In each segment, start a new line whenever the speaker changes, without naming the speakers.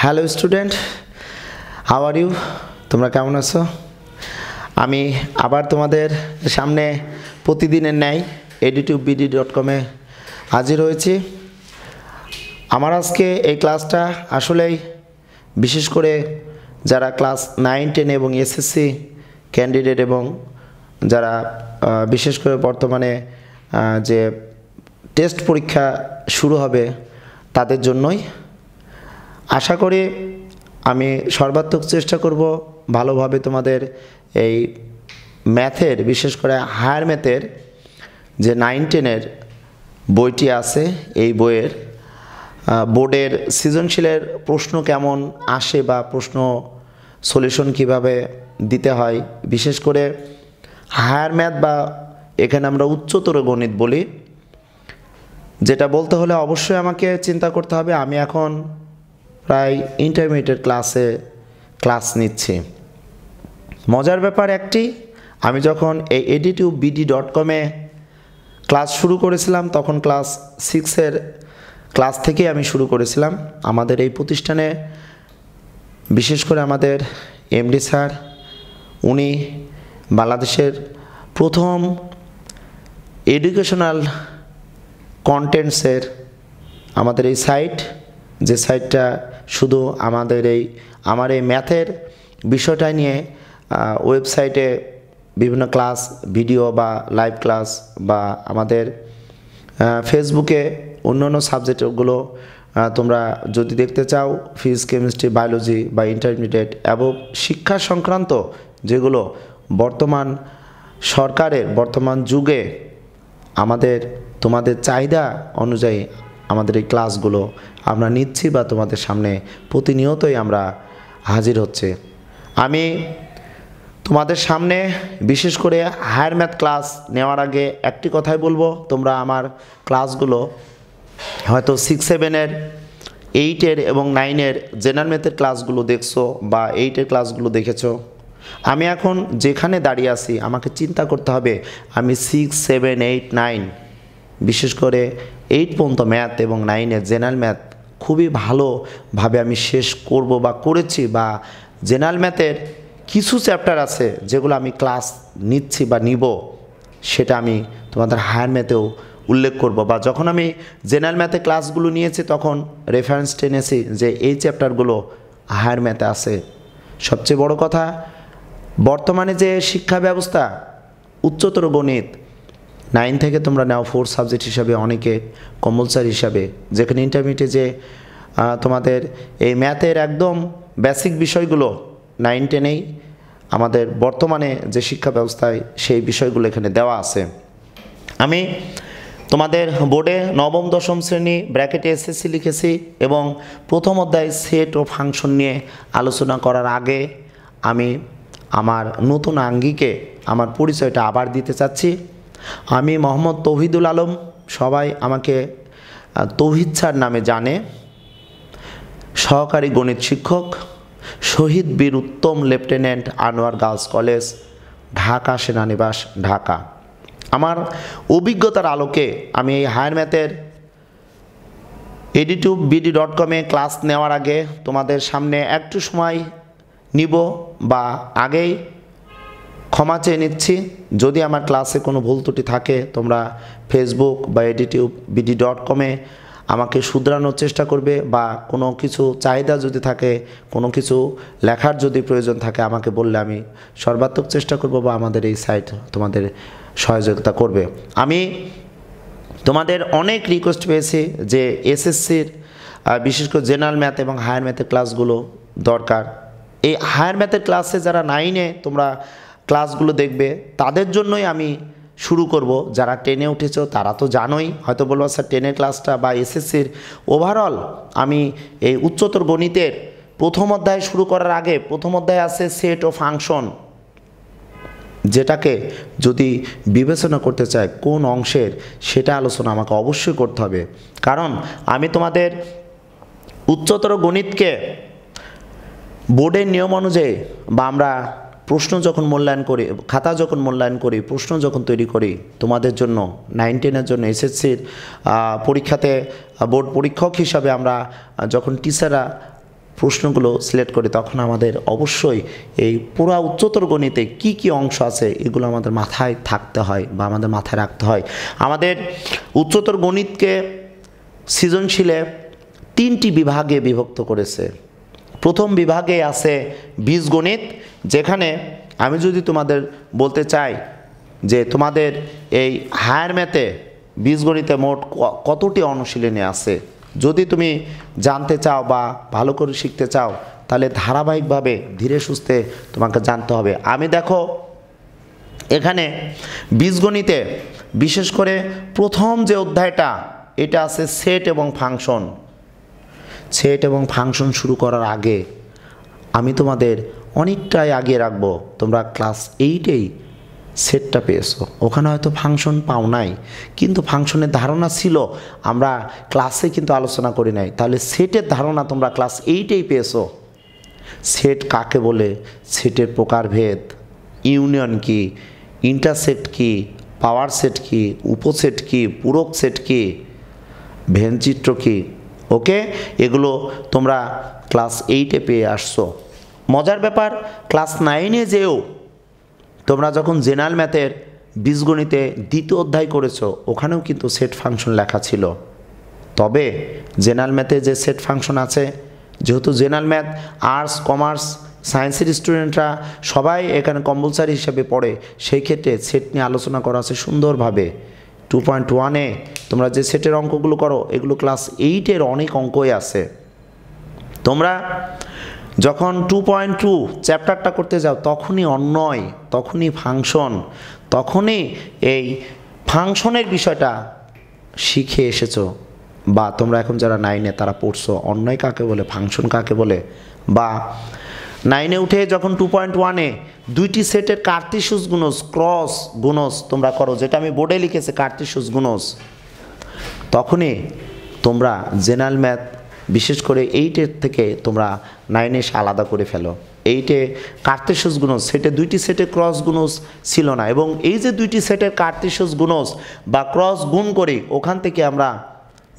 Hello student, how are you? তোমরা কেমন আছো? আমি আবার তোমাদের সামনে প্রতিদিনের ন্যায় edutubebd.com-এ হাজির হয়েছি। আমার আজকে এই ক্লাসটা আসলেই বিশেষ করে যারা ক্লাস 9, 10 এবং এসএসসি ক্যান্ডিডেট এবং যারা বিশেষ করে বর্তমানে যে টেস্ট পরীক্ষা শুরু হবে তাদের জন্যই। আশা করি আমি সর্বাত্মক চেষ্টা করব ভালোভাবে তোমাদের এই ম্যাথের, বিশেষ করে হায়ার ম্যাথের যে 9, 10-এর বইটি আছে, এই বইয়ের বোর্ডের সৃজনশীলের প্রশ্ন কেমন আসে বা প্রশ্ন সলিউশন কিভাবে দিতে হয়, বিশেষ করে হায়ার ম্যাথ বা এখানে আমরা উচ্চতর গণিত বলি, যেটা বলতে হলে অবশ্যই আমাকে চিন্তা করতে হবে আমি এখন প্রায় ইন্টারমিডিয়েট ক্লাস নিচ্ছি। মজার ব্যাপার একটি, আমি যখন এই edutubebd.com-এ ক্লাস শুরু করেছিলাম তখন ক্লাস 6-এর ক্লাস থেকে আমি শুরু করেছিলাম। আমাদের এই প্রতিষ্ঠানে বিশেষ করে আমাদের এমডি স্যার, উনি বাংলাদেশের প্রথম এডুকেশনাল কন্টেন্টসের আমাদের এই সাইট, যে সাইটটা শুধু আমার এই ম্যাথের বিষয়টা নিয়ে ওয়েবসাইটে বিভিন্ন ক্লাস ভিডিও বা লাইভ ক্লাস বা আমাদের ফেসবুকে অন্যান্য সাবজেক্টগুলো তোমরা যদি দেখতে চাও, ফিজিক্স, কেমিস্ট্রি, বায়োলজি বা ইন্টারমিডিয়েট এবং শিক্ষা সংক্রান্ত যেগুলো বর্তমান সরকারের বর্তমান যুগে তোমাদের চাহিদা অনুযায়ী আমাদের এই ক্লাসগুলো আমরা নিচ্ছি বা তোমাদের সামনে প্রতিনিয়তই আমরা হাজির হচ্ছে। আমি তোমাদের সামনে বিশেষ করে হায়ার ম্যাথ ক্লাস নেওয়ার আগে একটি কথাই বলবো, তোমরা আমার ক্লাসগুলো হয়তো 6, 7-এর, 8-এর এবং 9-এর জেনারেল ম্যাথের ক্লাসগুলো দেখছো বা 8-এর ক্লাসগুলো দেখেছো। আমি এখন যেখানে দাঁড়িয়ে আছি আমাকে চিন্তা করতে হবে আমি 6, 7, 8, 9 বিশেষ করে 8 পর্যন্ত ম্যাথ এবং 9-এর জেনারেল ম্যাথ খুবই ভালোভাবে আমি শেষ করব বা করেছি, বা জেনারেল ম্যাথের কিছু চ্যাপ্টার আছে যেগুলো আমি ক্লাস নিচ্ছি বা নিব, সেটা আমি তোমাদের হায়ার ম্যাথেও উল্লেখ করব। বা যখন আমি জেনারেল ম্যাথে ক্লাসগুলো নিয়েছি তখন রেফারেন্স টেনেছি যে এই চ্যাপ্টারগুলো হায়ার ম্যাথে আছে। সবচেয়ে বড় কথা, বর্তমানে যে শিক্ষা ব্যবস্থা, উচ্চতর গণিত 9 থেকে তোমরা নাও 4 সাবজেক্ট হিসাবে, অনেকে কম্পালসারি হিসাবে, যেখানে ইন্টারমিডিয়েটে যে তোমাদের এই ম্যাথের একদম বেসিক বিষয়গুলো 9, 10-এই আমাদের বর্তমানে যে শিক্ষা ব্যবস্থায় সেই বিষয়গুলো এখানে দেওয়া আছে। আমি তোমাদের বোর্ডে নবম দশম শ্রেণী ব্র্যাকেটে এসএসসি লিখেছি এবং প্রথম অধ্যায় সেট ও ফাংশন নিয়ে আলোচনা করার আগে আমি আমার নতুন আঙ্গিকে আমার পরিচয়টা আবার দিতে চাচ্ছি। আমি মোহাম্মদ তৌহিদুল আলম, সবাই আমাকে তৌহিদ স্যার নামে জানে, সহকারী গণিত শিক্ষক, শহীদ বীর উত্তম lieutenant Anwar girls college, Dhaka, সেনানিবাস, ঢাকা। আমার অভিজ্ঞতার আলোকে আমি এই হায়ার ম্যাথের edutubebd.com-এ ক্লাস নেওয়ার আগে তোমাদের সামনে একটু সময় নিব বা আগেই ক্ষমা চেয়ে নিচ্ছি যদি আমার ক্লাসে কোনো ভুল ত্রুটি থাকে। তোমরা ফেসবুক বা edutubebd.com-এ আমাকে শুধরানোর চেষ্টা করবে, বা কোনো কিছু চাহিদা যদি থাকে, কোনো কিছু লেখার যদি প্রয়োজন থাকে আমাকে বললে আমি সর্বাত্মক চেষ্টা করব বা আমাদের এই সাইট তোমাদের সহযোগিতা করবে। আমি তোমাদের অনেক রিকোয়েস্ট পেয়েছি যে এসএসসির বিশেষ করে জেনারেল ম্যাথ এবং হায়ার ম্যাথের ক্লাসগুলো দরকার। এই হায়ার ম্যাথের ক্লাসে যারা 9-এ তোমরা ক্লাসগুলো দেখবে তাদের জন্যই আমি শুরু করব। যারা 10-এ উঠেছো তারা তো জানোই, হয়তো বলবো স্যার 10-এর ক্লাসটা বা এসএসসির ওভারঅল আমি এই উচ্চতর গণিতের প্রথম অধ্যায় শুরু করার আগে, প্রথম অধ্যায় আছে সেট ও ফাংশন, যেটাকে যদি বিবেচনা করতে চাই কোন অংশের, সেটা আলোচনা আমাকে অবশ্যই করতে হবে। কারণ আমি তোমাদের উচ্চতর গণিতকে বোর্ডের নিয়ম অনুযায়ী বা আমরা প্রশ্ন যখন মূল্যায়ন করি, খাতা যখন মূল্যায়ন করি, প্রশ্ন যখন তৈরি করি তোমাদের জন্য 9, 10-এর জন্য এসএসসির পরীক্ষাতে বোর্ড পরীক্ষক হিসাবে আমরা যখন টিচাররা প্রশ্নগুলো সিলেক্ট করি তখন আমাদের অবশ্যই এই পুরা উচ্চতর গণিতে কি কি অংশ আছে এগুলো আমাদের মাথায় থাকতে হয় বা আমাদের মাথায় রাখতে হয়। আমাদের উচ্চতর গণিতকে সৃজনশীলে 3টি বিভাগে বিভক্ত করেছে। প্রথম বিভাগে আছে বীজগণিত, যেখানে আমি যদি তোমাদের বলতে চাই যে তোমাদের এই হায়ার ম্যাথে বীজগণিতে মোট কতটি অনুশীলনী আছে, যদি তুমি জানতে চাও বা ভালো করে শিখতে চাও তাহলে ধারাবাহিকভাবে ধীরে সুস্থে তোমাকে জানতে হবে। আমি দেখো এখানে বীজগণিতে বিশেষ করে প্রথম যে অধ্যায়টা এটা আছে সেট এবং ফাংশন। সেট এবং ফাংশন শুরু করার আগে আমি তোমাদের অনেকটাই আগে রাখবো। তোমরা ক্লাস 8এই সেটটা পেয়েছো, ওখানে হয়তো ফাংশন পাও নাই, কিন্তু ফাংশনের ধারণা ছিল, আমরা ক্লাসে কিন্তু আলোচনা করি নাই। তাহলে সেটের ধারণা তোমরা ক্লাস 8এই পেয়েছো। সেট কাকে বলে, সেটের প্রকারভেদ, ইউনিয়ন কি, ইন্টারসেট কি, পাওয়ার সেট কি, উপসেট কি, পূরক সেট কি, ভেনচিত্র কি, ওকে, এগুলো তোমরা ক্লাস 8এ পেয়ে আসছো। মজার ব্যাপার, ক্লাস 9এ যেও তোমরা যখন জেনারেল ম্যাথের বীজগণিতে 2য় অধ্যায় করেছো, ওখানেও কিন্তু সেট ফাংশন লেখা ছিল। তবে জেনারেল ম্যাথে যে সেট ফাংশন আছে, যেহেতু জেনারেল ম্যাথ আর্টস, কমার্স, সায়েন্সের স্টুডেন্টরা সবাই এখানে কম্পালসারি হিসেবে পড়ে, সেই ক্ষেত্রে সেট নিয়ে আলোচনা করা আছে সুন্দরভাবে। 2.1-এ তোমরা যে সেটের অঙ্কগুলো করো এগুলো ক্লাস 8-এর অনেক অঙ্কই আছে। তোমরা যখন 2.2 চ্যাপ্টারটা করতে যাও তখনই অন্বয়, তখনই ফাংশন, তখনই এই ফাংশনের বিষয়টা শিখে এসেছো। বা তোমরা এখন যারা 9-এ তারা পড়ছো অন্বয় কাকে বলে, ফাংশন কাকে বলে। বা 9-এ উঠে যখন 2.1-এ 2টি সেটের কার্টেসিয়াস গুণজ, ক্রস গুণজ তোমরা করো, যেটা আমি বোর্ডে লিখেছি কার্টেসিয়াস গুণজ, তখনই তোমরা জেনারেল ম্যাথ বিশেষ করে 8-এর থেকে তোমরা 9-এ এসে আলাদা করে ফেলো। 8-এ কার্টেসিয়াস গুণজ সেটে 2টি সেটের ক্রস গুণজ ছিল না, এবং এই যে 2টি সেটের কার্টেসিয়াস গুণজ বা ক্রস গুণ করি, ওখান থেকে আমরা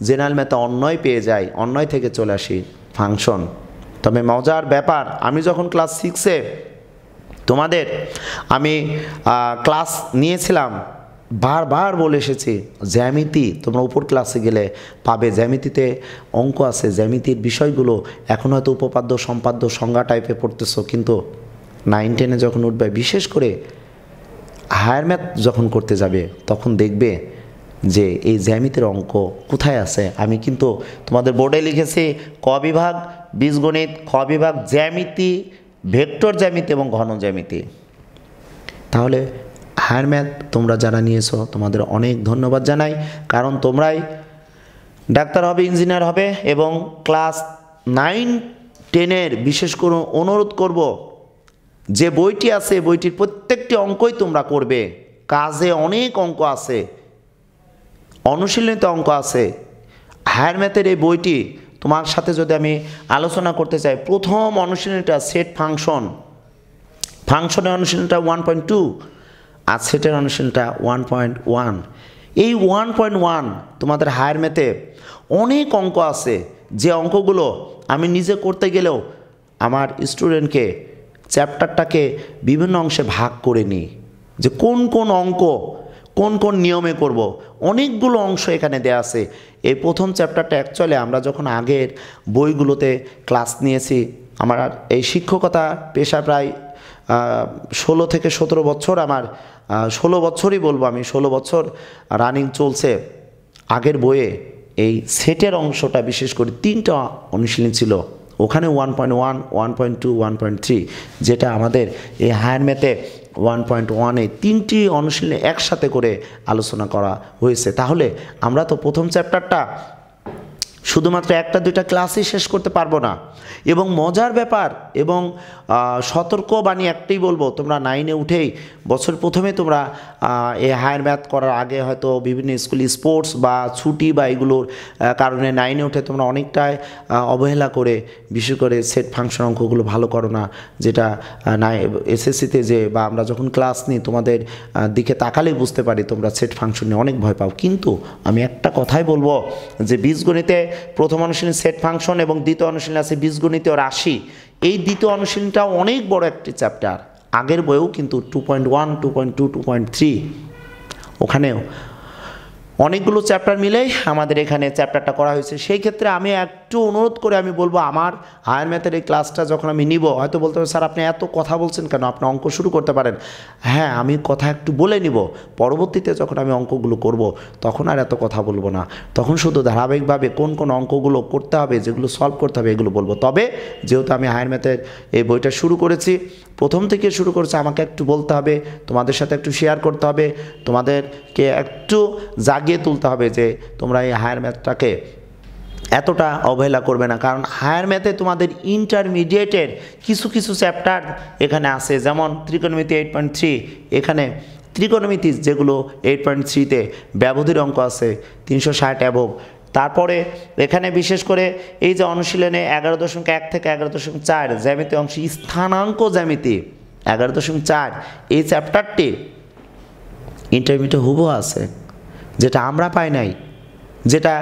জেনারেল ম্যাথে অন্বয় পেয়ে যাই, অন্বয় থেকে চলে আসি ফাংশন। তবে মজার ব্যাপার, আমি যখন ক্লাস 6-এ তোমাদের আমি ক্লাস নিয়েছিলাম, বারবার বলে এসেছি জ্যামিতি তোমরা উপর ক্লাসে গেলে পাবে, জ্যামিতিতে অঙ্ক আছে, জ্যামিতির বিষয়গুলো এখন হয়তো উপপাদ্য, সম্পাদ্য, সংজ্ঞা টাইপে পড়তেছো, কিন্তু 9-10-এ যখন উঠবে, বিশেষ করে হায়ার ম্যাথ যখন করতে যাবে, তখন দেখবে যে এই জ্যামিতির অঙ্ক কোথায় আছে। আমি কিন্তু তোমাদের বোর্ডে লিখেছি ক বিভাগ বীজগণিত, খ বিভাগ জ্যামিতি, ভেক্টর জ্যামিতি এবং ঘন জ্যামিতি। তাহলে হায়ার ম্যাথ তোমরা যারা নিয়েছো তোমাদের অনেক ধন্যবাদ জানাই, কারণ তোমরাই ডাক্তার হবে, ইঞ্জিনিয়ার হবে। এবং ক্লাস 9-10-এর বিশেষ করে অনুরোধ করব, যে বইটি আছে বইটির প্রত্যেকটি অঙ্কই তোমরা করবে। কাজে অনেক অঙ্ক আছে, অনুশীলনীতে অঙ্ক আছে। হায়ার ম্যাথের এই বইটি তোমার সাথে যদি আমি আলোচনা করতে চাই, প্রথম অনুশীলনীটা সেট ফাংশন, ফাংশনের অনুশীলনীটা 1.2 আর সেটের অনুশীলনীটা 1.1। এই 1.1 তোমাদের হায়ার ম্যাথে অনেক অঙ্ক আছে, যে অঙ্কগুলো আমি নিজে করতে গেলেও আমার স্টুডেন্টকে চ্যাপ্টারটাকে বিভিন্ন অংশে ভাগ করে নিই, যে কোন কোন অঙ্ক কোন কোন নিয়মে করব। অনেকগুলো অংশ এখানে দেয়া আছে। এই প্রথম চ্যাপ্টারটা অ্যাকচুয়ালি আমরা যখন আগের বইগুলোতে ক্লাস নিয়েছি, আমার এই শিক্ষকতা পেশা প্রায় 16 থেকে 17 বছর, আমার 16 বছরই বলবো, আমি 16 বছর রানিং চলছে। আগের বইয়ে এই সেটের অংশটা বিশেষ করে 3টা অনুশীলনী ছিল, ওখানে 1.1, 1.2, 1.3, যেটা আমাদের এই হায়ার ম্যাথে 1.1-এ 3টি অনুশীলনী একসাথে করে আলোচনা করা হয়েছে। তাহলে আমরা তো প্রথম চ্যাপ্টারটা শুধুমাত্র 1-2টা ক্লাসই শেষ করতে পারবো না। এবং মজার ব্যাপার এবং সতর্কবাণী একটাই বলবো, তোমরা 9-এ উঠেই বছর প্রথমে তোমরা এই হায়ার ম্যাথ করার আগে হয়তো বিভিন্ন স্কুলে স্পোর্টস বা ছুটি বা এগুলোর কারণে 9-এ উঠে তোমরা অনেকটাই অবহেলা করে, বিশেষ করে সেট ফাংশন অঙ্কগুলো ভালো করো না, যেটা এসএসসিতে যে বা আমরা যখন ক্লাস নিই তোমাদের দিকে তাকালেই বুঝতে পারি তোমরা সেট ফাংশন নিয়ে অনেক ভয় পাও। কিন্তু আমি একটা কথাই বলবো, যে বীজগণিতে প্রথম অনুশীলনী সেট ফাংশন এবং দ্বিতীয় অনুশীলনী আছে বীজগণিতীয় রাশি। এই দ্বিতীয় অনুশীলনীটাও অনেক বড় একটি চ্যাপ্টার, আগের বইও কিন্তু 2.1, 2.2, 2.3 ওখানেও অনেকগুলো চ্যাপ্টার মিলেই আমাদের এখানে চ্যাপ্টারটা করা হয়েছে। সেই ক্ষেত্রে আমি একটু অনুরোধ করে আমি বলবো, আমার হায়ার ম্যাথের এই ক্লাসটা যখন আমি নিব, হয়তো বলতে হবে স্যার আপনি এত কথা বলছেন কেন, আপনি অঙ্ক শুরু করতে পারেন। হ্যাঁ, আমি কথা একটু বলে নিব, পরবর্তীতে যখন আমি অঙ্কগুলো করব তখন আর এত কথা বলবো না, তখন শুধু ধারাবাহিকভাবে কোন কোন অঙ্কগুলো করতে হবে, যেগুলো সলভ করতে হবে এগুলো বলবো। তবে যেহেতু আমি হায়ার ম্যাথের এই বইটা শুরু করেছি, প্রথম থেকে শুরু করেছি, আমাকে একটু বলতে হবে, তোমাদের সাথে একটু শেয়ার করতে হবে, তোমাদেরকে একটু জাগিয়ে তুলতে হবে যে তোমরা এই হায়ার ম্যাথটাকে এতটা অবহেলা করবে না। কারণ হায়ার ম্যাথে তোমাদের ইন্টারমিডিয়েটের কিছু কিছু চ্যাপ্টার এখানে আছে, যেমন ত্রিকোণমিতি 8.3, এখানে ত্রিকোণমিতি যেগুলো 8.3-তে ব্যবধির অঙ্ক আছে 360 অ্যাবভ। তারপরে এখানে বিশেষ করে এই যে অনুশীলনে 11.1 থেকে 11.4 জ্যামিতি অংশ, স্থানাঙ্ক জ্যামিতি 11.4, এই চ্যাপ্টারটি ইন্টারমিডিয়েট হুবহু আছে, যেটা আমরা পাই নাই, যেটা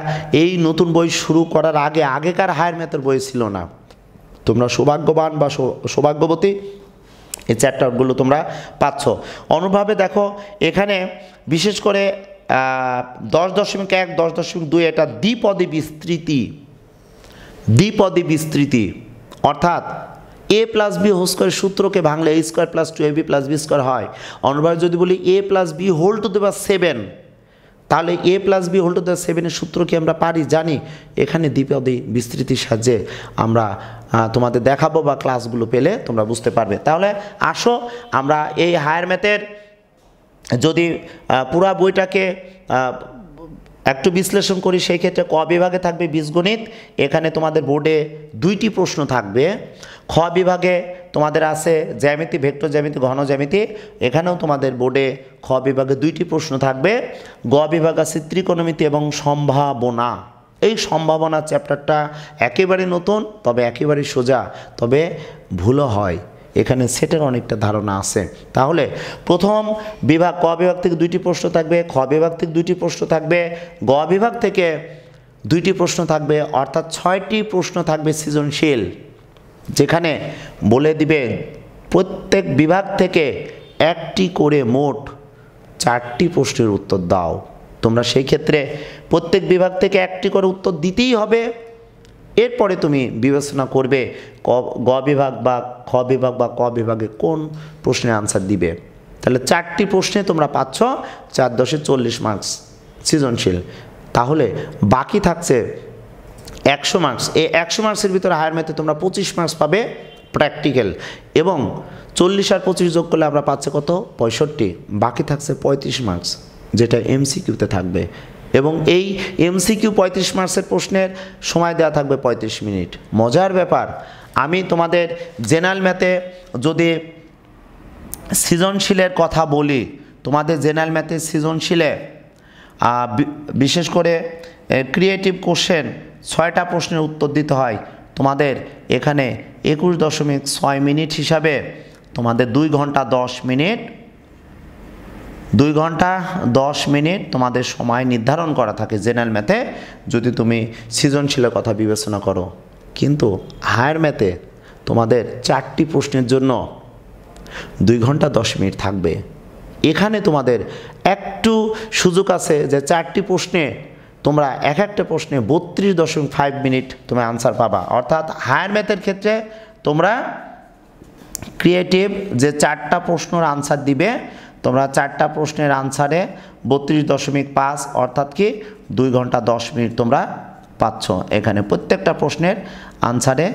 এই নতুন বই শুরু করার আগে আগেকার হায়ার ম্যাথের বই ছিল না। তোমরা সৌভাগ্যবান বা সৌভাগ্যবতী, এই চ্যাপ্টারগুলো তোমরা পাচ্ছ। অনুভাবে দেখো এখানে বিশেষ করে 10.1, 10.2 এটা দ্বিপদী বিস্তৃতি, দ্বিপদী বিস্তৃতি অর্থাৎ a plus B whole square সূত্রকে ভাঙলে a square plus 2ab plus B square হয়। অনুভাবে যদি বলি a plus B whole to the power 7, তাহলে a plus B whole to the power 7-এর সূত্র কি আমরা পারি, জানি। এখানে দ্বিপদী বিস্তৃতির সাহায্যে আমরা তোমাদের দেখাবো, বা ক্লাসগুলো পেলে তোমরা বুঝতে পারবে। তাহলে আসো আমরা এই হায়ার ম্যাথের যদি পুরা বইটাকে একটু বিশ্লেষণ করি, সেই ক্ষেত্রে ক বিভাগে থাকবে বীজগণিত, এখানে তোমাদের বোর্ডে 2টি প্রশ্ন থাকবে। খ বিভাগে তোমাদের আছে জ্যামিতি, ভেক্টর জ্যামিতি, ঘন জ্যামিতি, এখানেও তোমাদের বোর্ডে খ বিভাগে 2টি প্রশ্ন থাকবে। গ বিভাগ আছে ত্রিকোণমিতি এবং সম্ভাবনা। এই সম্ভাবনা চ্যাপ্টারটা একেবারে নতুন, তবে একেবারে সোজা, তবে ভুলও হয়, এখানে সেটের অনেকটা ধারণা আছে। তাহলে প্রথম বিভাগ ক বিভাগ থেকে 2টি প্রশ্ন থাকবে, খ বিভাগ থেকে 2টি প্রশ্ন থাকবে, গ বিভাগ থেকে 2টি প্রশ্ন থাকবে, অর্থাৎ 6টি প্রশ্ন থাকবে সৃজনশীল, যেখানে বলে দিবে প্রত্যেক বিভাগ থেকে একটি করে মোট 4টি প্রশ্নের উত্তর দাও। তোমরা সেই ক্ষেত্রে প্রত্যেক বিভাগ থেকে একটি করে উত্তর দিতেই হবে। এরপরে তুমি বিবেচনা করবে গ বিভাগ বা খ বিভাগ বা ক বিভাগে কোন প্রশ্নের আনসার দিবে। তাহলে 4টি প্রশ্নে তোমরা পাচ্ছ 4×40 মার্কস সৃজনশীল। তাহলে বাকি থাকছে 100 মার্কস। এই 100 মার্কসের ভিতরে হায়ার ম্যাথে তোমরা 25 মার্কস পাবে প্র্যাকটিক্যাল, এবং 40 আর 25 যোগ করলে আমরা পাচ্ছি কত, 65। বাকি থাকছে 35 মার্কস, যেটা এমসিকিউতে থাকবে, এবং এই এমসিকিউ 35 মার্কসের প্রশ্নের সময় দেওয়া থাকবে 35 মিনিট। মজার ব্যাপার, আমি তোমাদের জেনারেল ম্যাথে যদি সৃজনশীলের কথা বলি, তোমাদের জেনারেল ম্যাথে সৃজনশীলে বিশেষ করে ক্রিয়েটিভ কোশ্চেন 6টা প্রশ্নের উত্তর দিতে হয়। তোমাদের এখানে 21.6 মিনিট হিসাবে তোমাদের 2 ঘন্টা 10 মিনিট, 2 ঘন্টা 10 মিনিট তোমাদের সময় নির্ধারণ করা থাকে জেনারেল ম্যাথে, যদি তুমি সৃজনশীলের কথা বিবেচনা করো। কিন্তু হায়ার ম্যাথে তোমাদের 4টি প্রশ্নের জন্য 2 ঘন্টা 10 মিনিট থাকবে। এখানে তোমাদের একটু সুযোগ আছে যে 4টি প্রশ্নে তোমরা একটা প্রশ্নে 32.5 মিনিট তুমি আনসার পাবা। অর্থাৎ হায়ার ম্যাথের ক্ষেত্রে তোমরা ক্রিয়েটিভ যে 4টা প্রশ্নের আনসার দিবে, তোমরা 4টা প্রশ্নের আনসারে 32.5, অর্থাৎ কি 2 ঘন্টা 10 মিনিট তোমরা পাচ্ছ। এখানে প্রত্যেকটা প্রশ্নের আনসারে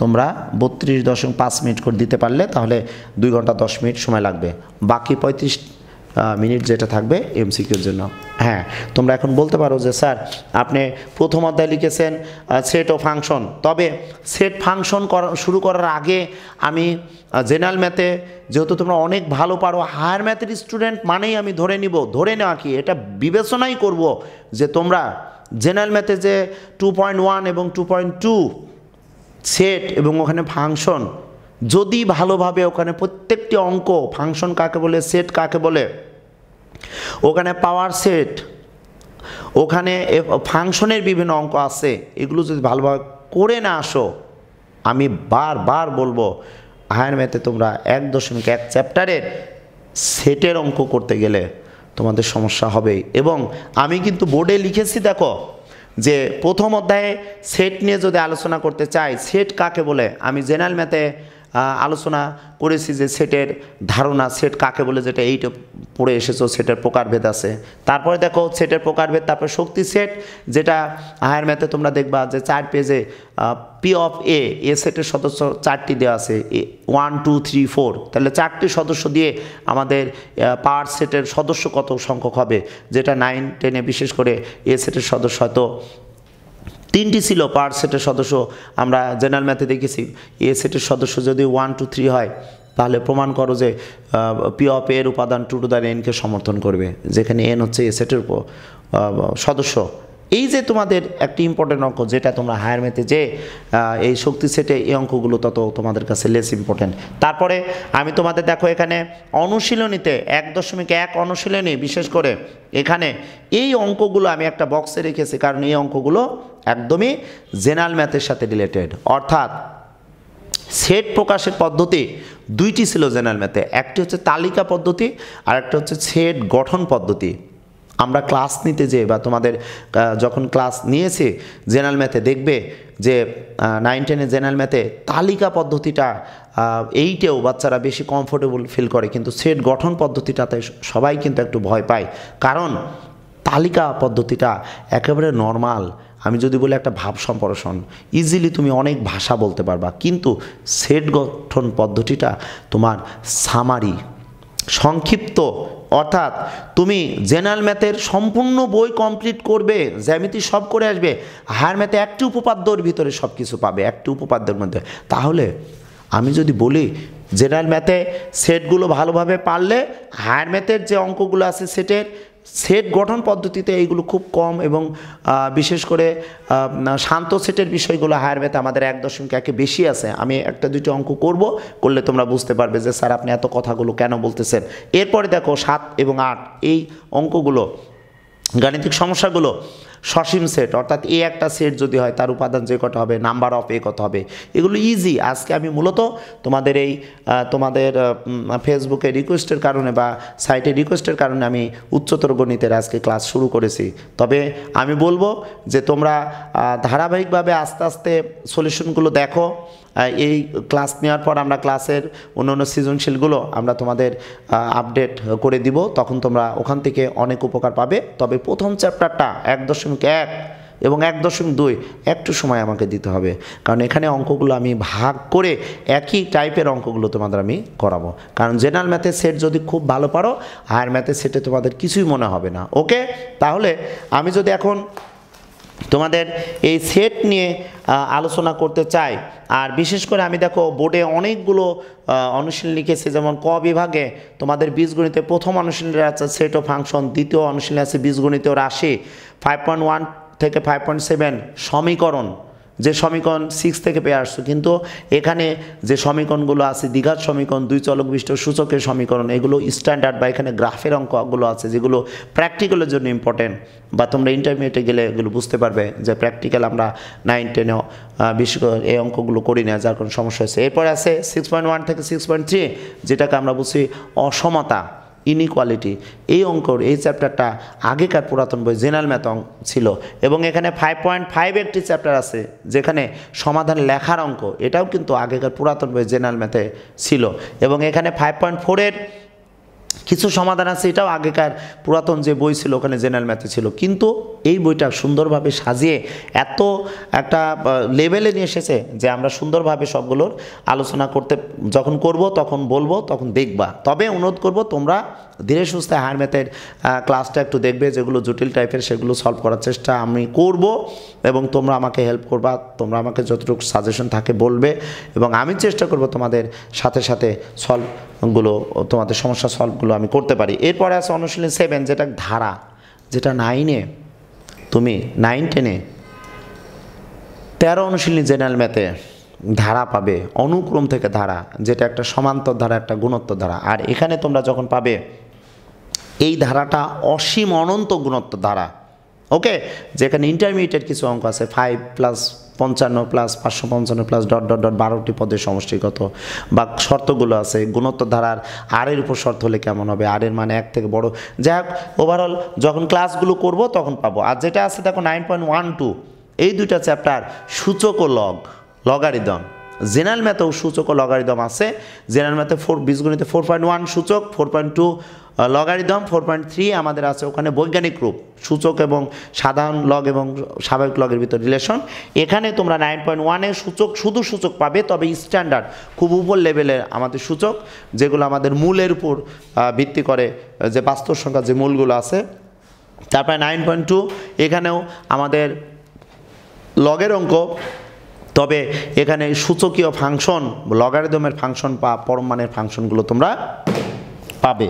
তোমরা 32.5 মিনিট করে দিতে পারলে তাহলে 2 ঘন্টা 10 মিনিট সময় লাগবে। বাকি 35 মিনিট যেটা থাকবে এমসিকিউর জন্য। হ্যাঁ, তোমরা এখন বলতে পারো যে স্যার আপনি প্রথম অধ্যায় লিখেছেন সেট ও ফাংশন, তবে সেট ফাংশন শুরু করার আগে আমি জেনারেল ম্যাথে, যেহেতু তোমরা অনেক ভালো পারো, হায়ার ম্যাথের স্টুডেন্ট মানেই আমি ধরে নেওয়া কি এটা বিবেচনাই করব যে তোমরা জেনারেল ম্যাথে যে 2.1 এবং 2.2 সেট এবং ওখানে ফাংশন, যদি ভালোভাবে ওখানে প্রত্যেকটি অঙ্ক, ফাংশন কাকে বলে, সেট কাকে বলে, ওখানে পাওয়ার সেট, ওখানে ফাংশনের বিভিন্ন অঙ্ক আছে, এগুলো যদি ভালোভাবে করে না আসো, আমি বারবার বলবো হায়ার ম্যাথে তোমরা 1.1 চ্যাপ্টারের সেটের অঙ্ক করতে গেলে তোমাদের সমস্যা হবেই। এবং আমি কিন্তু বোর্ডে লিখেছি, দেখো যে প্রথম অধ্যায়ে সেট নিয়ে যদি আলোচনা করতে চাই, সেট কাকে বলে আমি জেনারেল ম্যাথে আলোচনা করেছি যে সেটের ধারণা, সেট কাকে বলে, যেটা এইটা পড়ে এসেছো, সেটের প্রকারভেদ আছে। তারপরে দেখো সেটের প্রকারভেদ, তারপর শক্তি সেট, যেটা হায়ার ম্যাথে তোমরা দেখবা যে 4 পেজে পি অফ এ সেটের সদস্য 4টি দেওয়া আছে, 1 2 3 4, তাহলে 4টি সদস্য দিয়ে আমাদের পাওয়ার সেটের সদস্য কত সংখ্যক হবে, যেটা 9 10-এ বিশেষ করে এ সেটের সদস্য হয়তো 3টি ছিল পাওয়ার সেটের সদস্য। আমরা জেনারেল ম্যাথে দেখেছি এ সেটের সদস্য যদি 1 2 3 হয়, তাহলে প্রমাণ করো যে পি অফ এর উপাদান 2n-কে সমর্থন করবে, যেখানে n হচ্ছে এ সেটের সদস্য। এই যে তোমাদের একটি ইম্পর্টেন্ট অঙ্ক, যেটা তোমরা হায়ার ম্যাথে যে এই শক্তি সেটে এই অঙ্কগুলো তত তোমাদের কাছে লেস ইম্পর্টেন্ট। তারপরে আমি তোমাদের দেখো এখানে অনুশীলনীতে 1.1 অনুশীলনী, বিশেষ করে এখানে এই অঙ্কগুলো আমি একটা বক্সে রেখেছি, কারণ এই অঙ্কগুলো একদমই জেনারেল ম্যাথের সাথে রিলেটেড। অর্থাৎ সেট প্রকাশের পদ্ধতি 2টি ছিল জেনারেল ম্যাথে, একটি হচ্ছে তালিকা পদ্ধতি আর একটা হচ্ছে সেট গঠন পদ্ধতি। আমরা ক্লাস নিতে যে বা তোমাদের যখন ক্লাস নিয়েছি জেনারেল ম্যাথে, দেখবে যে 9 10-এ জেনারেল ম্যাথে তালিকা পদ্ধতিটা 8-এও বাচ্চারা বেশি কমফোর্টেবল ফিল করে, কিন্তু সেট গঠন পদ্ধতিটাতে সবাই কিন্তু একটু ভয় পায়, কারণ তালিকা পদ্ধতিটা একেবারে নর্মাল। আমি যদি বলি একটা ভাব সম্প্রসারণ, ইজিলি তুমি অনেক ভাষা বলতে পারবা, কিন্তু সেট গঠন পদ্ধতিটা তোমার সামারি, সংক্ষিপ্ত। অর্থাৎ তুমি জেনারেল ম্যাথের সম্পূর্ণ বই কমপ্লিট করবে, জ্যামিতি সব করে আসবে, হায়ার ম্যাথে একটি উপপাদ্যর ভিতরে সব কিছু পাবে, একটি উপপাদ্যের মধ্যে। তাহলে আমি যদি বলি জেনারেল ম্যাথে সেটগুলো ভালোভাবে পারলে হায়ার ম্যাথের যে অঙ্কগুলো আছে সেটের সেট গঠন পদ্ধতিতে এইগুলো খুব কম, এবং বিশেষ করে শান্ত সেটের বিষয়গুলো হায়ার ম্যাথে আমাদের 1.1-এ বেশি আছে। আমি একটা দুটো অঙ্ক করলে তোমরা বুঝতে পারবে যে স্যার আপনি এত কথাগুলো কেন বলতেছেন। এরপরে দেখো 7 এবং 8 এই অঙ্কগুলো, গাণিতিক সমস্যাগুলো সসীম সেট, অর্থাৎ এ একটা সেট যদি হয় তার উপাদান যে কত হবে, নাম্বার অফ এ কত হবে, এগুলো ইজি। আজকে আমি মূলত তোমাদের এই তোমাদের ফেসবুকে রিকোয়েস্টের কারণে বা সাইটে রিকোয়েস্টের কারণে আমি উচ্চতর গণিতের আজকে ক্লাস শুরু করেছি। তবে আমি বলবো যে তোমরা ধারাবাহিকভাবে আস্তে আস্তে সলিউশনগুলো দেখো। এই ক্লাস নেওয়ার পর আমরা ক্লাসের অন্যান্য সৃজনশীলগুলো আমরা তোমাদের আপডেট করে দিব, তখন তোমরা ওখান থেকে অনেক উপকার পাবে। তবে প্রথম চ্যাপ্টারটা 1.1 এবং 1.2 একটু সময় আমাকে দিতে হবে, কারণ এখানে অঙ্কগুলো আমি ভাগ করে একই টাইপের অঙ্কগুলো তোমাদের আমি করাবো। কারণ জেনারেল ম্যাথের সেট যদি খুব ভালো পারো, হায়ার ম্যাথের সেটে তোমাদের কিছুই মনে হবে না। ওকে, তাহলে আমি যদি এখন তোমাদের এই সেট নিয়ে আলোচনা করতে চাই, আর বিশেষ করে আমি দেখো বোর্ডে অনেকগুলো অনুশীলনী লিখেছি, যেমন ক বিভাগে তোমাদের বীজগণিতে প্রথম অনুশীলনী আছে সেট ও ফাংশন, দ্বিতীয় অনুশীলনী আছে বীজগণিত রাশি, 5.1 থেকে 5.7 সমীকরণ, যে সমীকরণ 6 থেকে পেয়ে আসছো, কিন্তু এখানে যে সমীকরণগুলো আছে দ্বিঘাত সমীকরণ, দুই চলক বিশিষ্ট সূচকের সমীকরণ, এগুলো স্ট্যান্ডার্ড বা এখানে গ্রাফের অঙ্কগুলো আছে যেগুলো প্র্যাকটিক্যালের জন্য ইম্পর্টেন্ট, বা তোমরা ইন্টারমিডিয়েটে গেলে এগুলো বুঝতে পারবে যে প্র্যাকটিক্যাল আমরা 9 10-এও বিশেষ করে এই অঙ্কগুলো করি না, যার কোনো সমস্যা হয়েছে। এরপরে আছে 6.1 থেকে 6.3, যেটাকে আমরা বুঝি অসমতা, ইনইকুয়ালিটি। এই অঙ্কর এই চ্যাপ্টারটা আগেকার পুরাতন বই জেনারেল ম্যাথ ছিল, এবং এখানে 5.5 একটি চ্যাপ্টার আছে যেখানে সমাধান লেখার অঙ্ক, এটাও কিন্তু আগেকার পুরাতন বই জেনারেল ম্যাথে ছিল, এবং এখানে 5.4-এর কিছু সমাধান আছে, এটাও আগেকার পুরাতন যে বই ছিল ওখানে জেনারেল ম্যাথে ছিল। কিন্তু এই বইটা সুন্দরভাবে সাজিয়ে এত একটা লেভেলে নিয়ে এসেছে যে আমরা সুন্দরভাবে সবগুলোর আলোচনা করতে যখন করব তখন বলবো, তখন দেখবা। তবে অনুরোধ করব তোমরা ধীরে সুস্থে হায়ার ম্যাথের ক্লাসটা একটু দেখবে, যেগুলো জটিল টাইপের সেগুলো সলভ করার চেষ্টা আমি করব, এবং তোমরা আমাকে হেল্প করবা, তোমরা আমাকে যতটুকু সাজেশন থাকে বলবে, এবং আমি চেষ্টা করব তোমাদের সাথে সাথে সলভগুলো, তোমাদের সমস্যা সলভগুলো আমি করতে পারি। এরপরে আছে অনুশীলনী 7, যেটা ধারা, যেটা 9-এ তুমি 9 10-এ 13 অনুশীলনী জেনারেল ম্যাথে ধারা পাবে, অনুক্রম থেকে ধারা, যেটা একটা সমান্তর ধারা, একটা গুণোত্তর ধারা। আর এখানে তোমরা যখন পাবে এই ধারাটা অসীম অনন্ত গুণোত্তর ধারা, ওকে, যেখানে ইন্টারমিডিয়েট কিছু অঙ্ক আছে 5 plus 55 plus 555 plus dot dot dot 12টি পদের সমষ্টিগত বা শর্তগুলো আছে, গুণোত্তর ধারার আর এর উপর শর্ত হলে কেমন হবে, আর এর মানে 1 থেকে বড়, যাই হোক ওভারঅল যখন ক্লাসগুলো করব তখন পাবো। আর যেটা আছে দেখো 9.12 এই দুইটা চ্যাপ্টার সূচক ও লগারিদম, জেনারেল ম্যাথেও সূচক ও লগারিদম আছে। জেনারেল ম্যাথে বীজগণিতে 4.1 সূচক, 4.2 লগারিদম, 4.3 আমাদের আছে ওখানে বৈজ্ঞানিক রূপ, সূচক এবং সাধারণ লগ এবং স্বাভাবিক লগের ভিতর রিলেশন। এখানে তোমরা 9.1 সূচক, শুধু সূচক পাবে, তবে স্ট্যান্ডার্ড খুব উপর লেভেলের আমাদের সূচক, যেগুলো আমাদের মূলের উপর ভিত্তি করে, যে বাস্তব সংখ্যা যে মূলগুলো আছে। তারপরে 9.2 এখানেও আমাদের লগের অঙ্ক, তবে এখানে সূচকীয় ফাংশন, লগারিদমের ফাংশন বা পরম মানের ফাংশনগুলো তোমরা পাবে।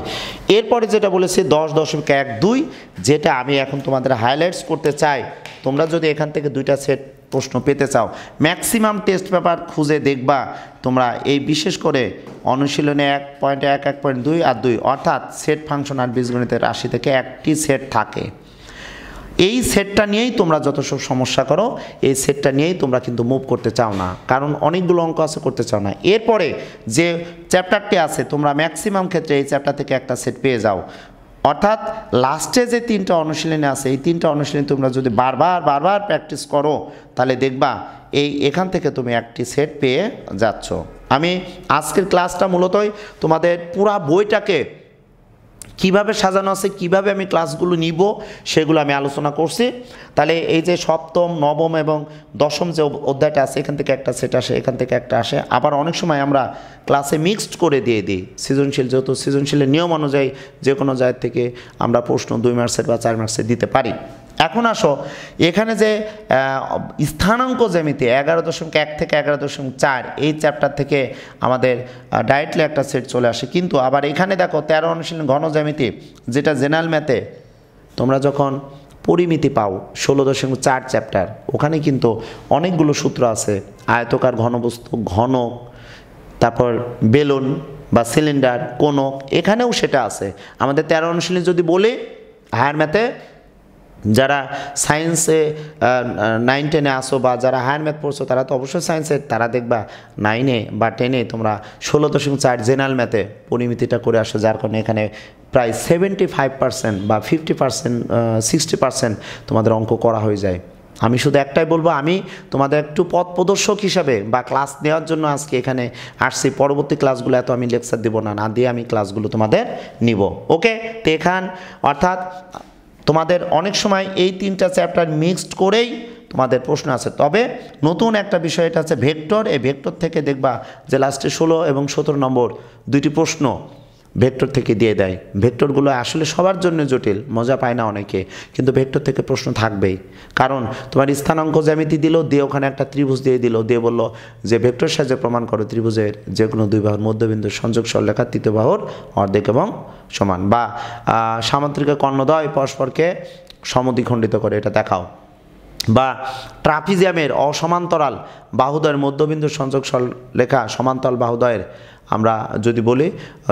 এরপরে যেটা বলেছি 10.12, যেটা আমি এখন তোমাদের হাইলাইটস করতে চাই। তোমরা যদি এখান থেকে 2টা সেট প্রশ্ন পেতে চাও, ম্যাক্সিমাম টেস্ট পেপার খুঁজে দেখবা তোমরা, এই বিশেষ করে অনুশীলনে 1.1, 1.2 আর 2, অর্থাৎ সেট ফাংশন আর বীজগণিতের রাশি থেকে একটি সেট থাকে। এই সেটটা নিয়েই তোমরা যত সব সমস্যা করো, এই সেটটা নিয়েই তোমরা কিন্তু মুভ করতে চাও না, কারণ অনেকগুলো অঙ্ক আছে, করতে চাও না। এরপরে যে চ্যাপ্টারটি আছে তোমরা ম্যাক্সিমাম ক্ষেত্রে এই চ্যাপ্টার থেকে একটা সেট পেয়ে যাও, অর্থাৎ লাস্টে যে 3টা অনুশীলনী আছে, এই 3টা অনুশীলনী তোমরা যদি বারবার প্র্যাকটিস করো, তাহলে দেখবা এখান থেকে তুমি একটি সেট পেয়ে যাচ্ছ। আমি আজকের ক্লাসটা মূলতই তোমাদের পুরা বইটাকে কিভাবে সাজানো আছে, কিভাবে আমি ক্লাসগুলো নিব, সেগুলো আমি আলোচনা করছি। তাহলে এই যে সপ্তম, নবম এবং দশম যে অধ্যায়টা আছে, এখান থেকে একটা সেট আসে, এখান থেকে একটা আসে, আবার অনেক সময় আমরা ক্লাসে মিক্সড করে দিয়ে দিই সৃজনশীল, যেহেতু সৃজনশীলের নিয়ম অনুযায়ী যে কোনো জায়গা থেকে আমরা প্রশ্ন 2 মার্কসের বা 4 মার্কসের দিতে পারি। এখন আসো এখানে যে স্থানাঙ্ক জ্যামিতি 11.1 থেকে 11.4 এই চ্যাপ্টার থেকে আমাদের ডাইরেক্টলি একটা সেট চলে আসে। কিন্তু আবার এখানে দেখো 13 অনুশীলন ঘন জ্যামিতি, যেটা জেনারেল ম্যাথে তোমরা যখন পরিমিতি পাও 16.4 চ্যাপ্টার, ওখানে কিন্তু অনেকগুলো সূত্র আছে, আয়তকার ঘনবস্তু, ঘনক, তারপর বেলুন বা সিলিন্ডার, কোণক, এখানেও সেটা আছে। আমাদের 13 অনুশীলন যদি বলি, হায়ার ম্যাথে যারা সায়েন্সে 9, 10-এ আসো বা যারা হায়ার ম্যাথ পড়ছো, তারা তো অবশ্যই সায়েন্সের, তারা দেখবা 9-এ বা 10-এ তোমরা 16.4 জেনারেল ম্যাথে পরিমিতিটা করে আসো, যার কারণে এখানে প্রায় 75% বা 50%, 60% তোমাদের অঙ্ক করা হয়ে যায়। আমি শুধু একটাই বলবো, আমি তোমাদের একটু পথ প্রদর্শক হিসাবে বা ক্লাস নেওয়ার জন্য আজকে এখানে আসছি। পরবর্তী ক্লাসগুলো এত আমি লেকচার দেবো না দিয়ে আমি ক্লাসগুলো তোমাদের নিব। ওকে, তো অর্থাৎ তোমাদের অনেক সময় এই 3টা চ্যাপ্টার মিক্সড করেই তোমাদের প্রশ্ন আছে। তবে নতুন একটা বিষয় এটা আছে ভেক্টর। এই ভেক্টর থেকে দেখবা যে লাস্টে 16 এবং 17 নম্বর 2টি প্রশ্ন ভেক্টর থেকে দিয়ে দেয়। ভেক্টরগুলো আসলে সবার জন্য জটিল, মজা পায় না অনেকে, কিন্তু ভেক্টর থেকে প্রশ্ন থাকবেই। কারণ তোমার স্থানাঙ্ক জ্যামিতি দিল, দিয়ে ওখানে একটা ত্রিভুজ দিয়ে দিল, দিয়ে বললো যে ভেক্টর সাহায্যে প্রমাণ করো ত্রিভুজের যে কোনো 2 বাহুর মধ্যবিন্দুর সংযোগ সরলরেখা 3য় বাহুর অর্ধেক এবং সমান, বা সামান্তরিক কর্ণদ্বয় পরস্পরকে সমদ্বিখণ্ডিত করে এটা দেখাও, বা ট্রাপিজিয়ামের অসমান্তরাল বাহুদ্বয়ের মধ্যবিন্দুর সংযোগ সরলরেখা সমান্তরাল বাহুদ্বয়ের আমরা যদি বলি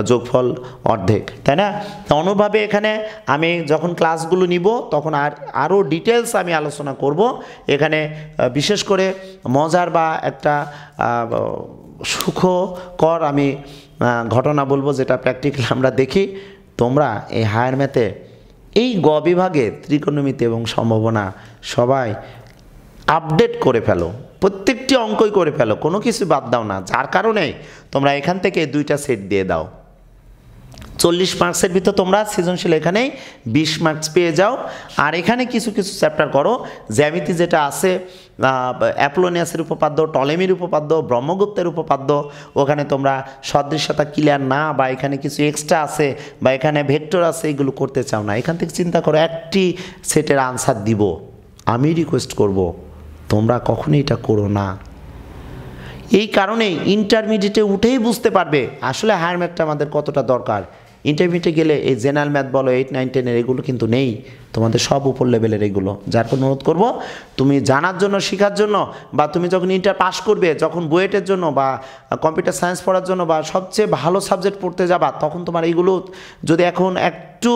যোগফল অর্ধেক, তাই না? তো অনুভাবে এখানে আমি যখন ক্লাসগুলো নিব তখন আরও ডিটেলস আমি আলোচনা করব। এখানে বিশেষ করে মজার বা একটা সুখকর আমি ঘটনা বলবো, যেটা প্র্যাকটিক্যাল আমরা দেখি। তোমরা এই হায়ার ম্যাথে এই গ বিভাগে ত্রিকোণমিতি এবং সম্ভাবনা সবাই আপডেট করে ফেলো, প্রত্যেকটি অঙ্কই করে ফেলো, কোনো কিছু বাদ দাও না। যার কারণে তোমরা এখান থেকে 2টা সেট দিয়ে দাও, 40 মার্কসের ভিতর তোমরা সৃজনশীল এখানেই 20 মার্কস পেয়ে যাও। আর এখানে কিছু কিছু চ্যাপ্টার করো, জ্যামিতি যেটা আছে অ্যাপোলোনিয়াসের উপপাদ্য, টলেমির উপপাদ্য, ব্রহ্মগুপ্তের উপপাদ্য, ওখানে তোমরা সদৃশ্যতা ক্লিয়ার না, বা এখানে কিছু এক্সট্রা আছে, বা এখানে ভেক্টর আছে, এগুলো করতে চাও না, এখান থেকে চিন্তা করো একটি সেটের আনসার দিব। আমি রিকোয়েস্ট করব তোমরা কখনোই এটা করো না। এই কারণে ইন্টারমিডিয়েটে উঠেই বুঝতে পারবে আসলে হায়ার ম্যাথটা আমাদের কতটা দরকার। ইন্টারমিডিয়েটে গেলে এই জেনারেল ম্যাথ বলো 8, 9, 10 এগুলো কিন্তু নেই, তোমাদের সব উপর লেভেলের এগুলো। যার কোনো অনুরোধ করবো তুমি জানার জন্য, শেখার জন্য, বা তুমি যখন ইন্টার পাস করবে, যখন বুয়েটের জন্য বা কম্পিউটার সায়েন্স পড়ার জন্য বা সবচেয়ে ভালো সাবজেক্ট পড়তে যাবা, তখন তোমার এইগুলো যদি এখন একটু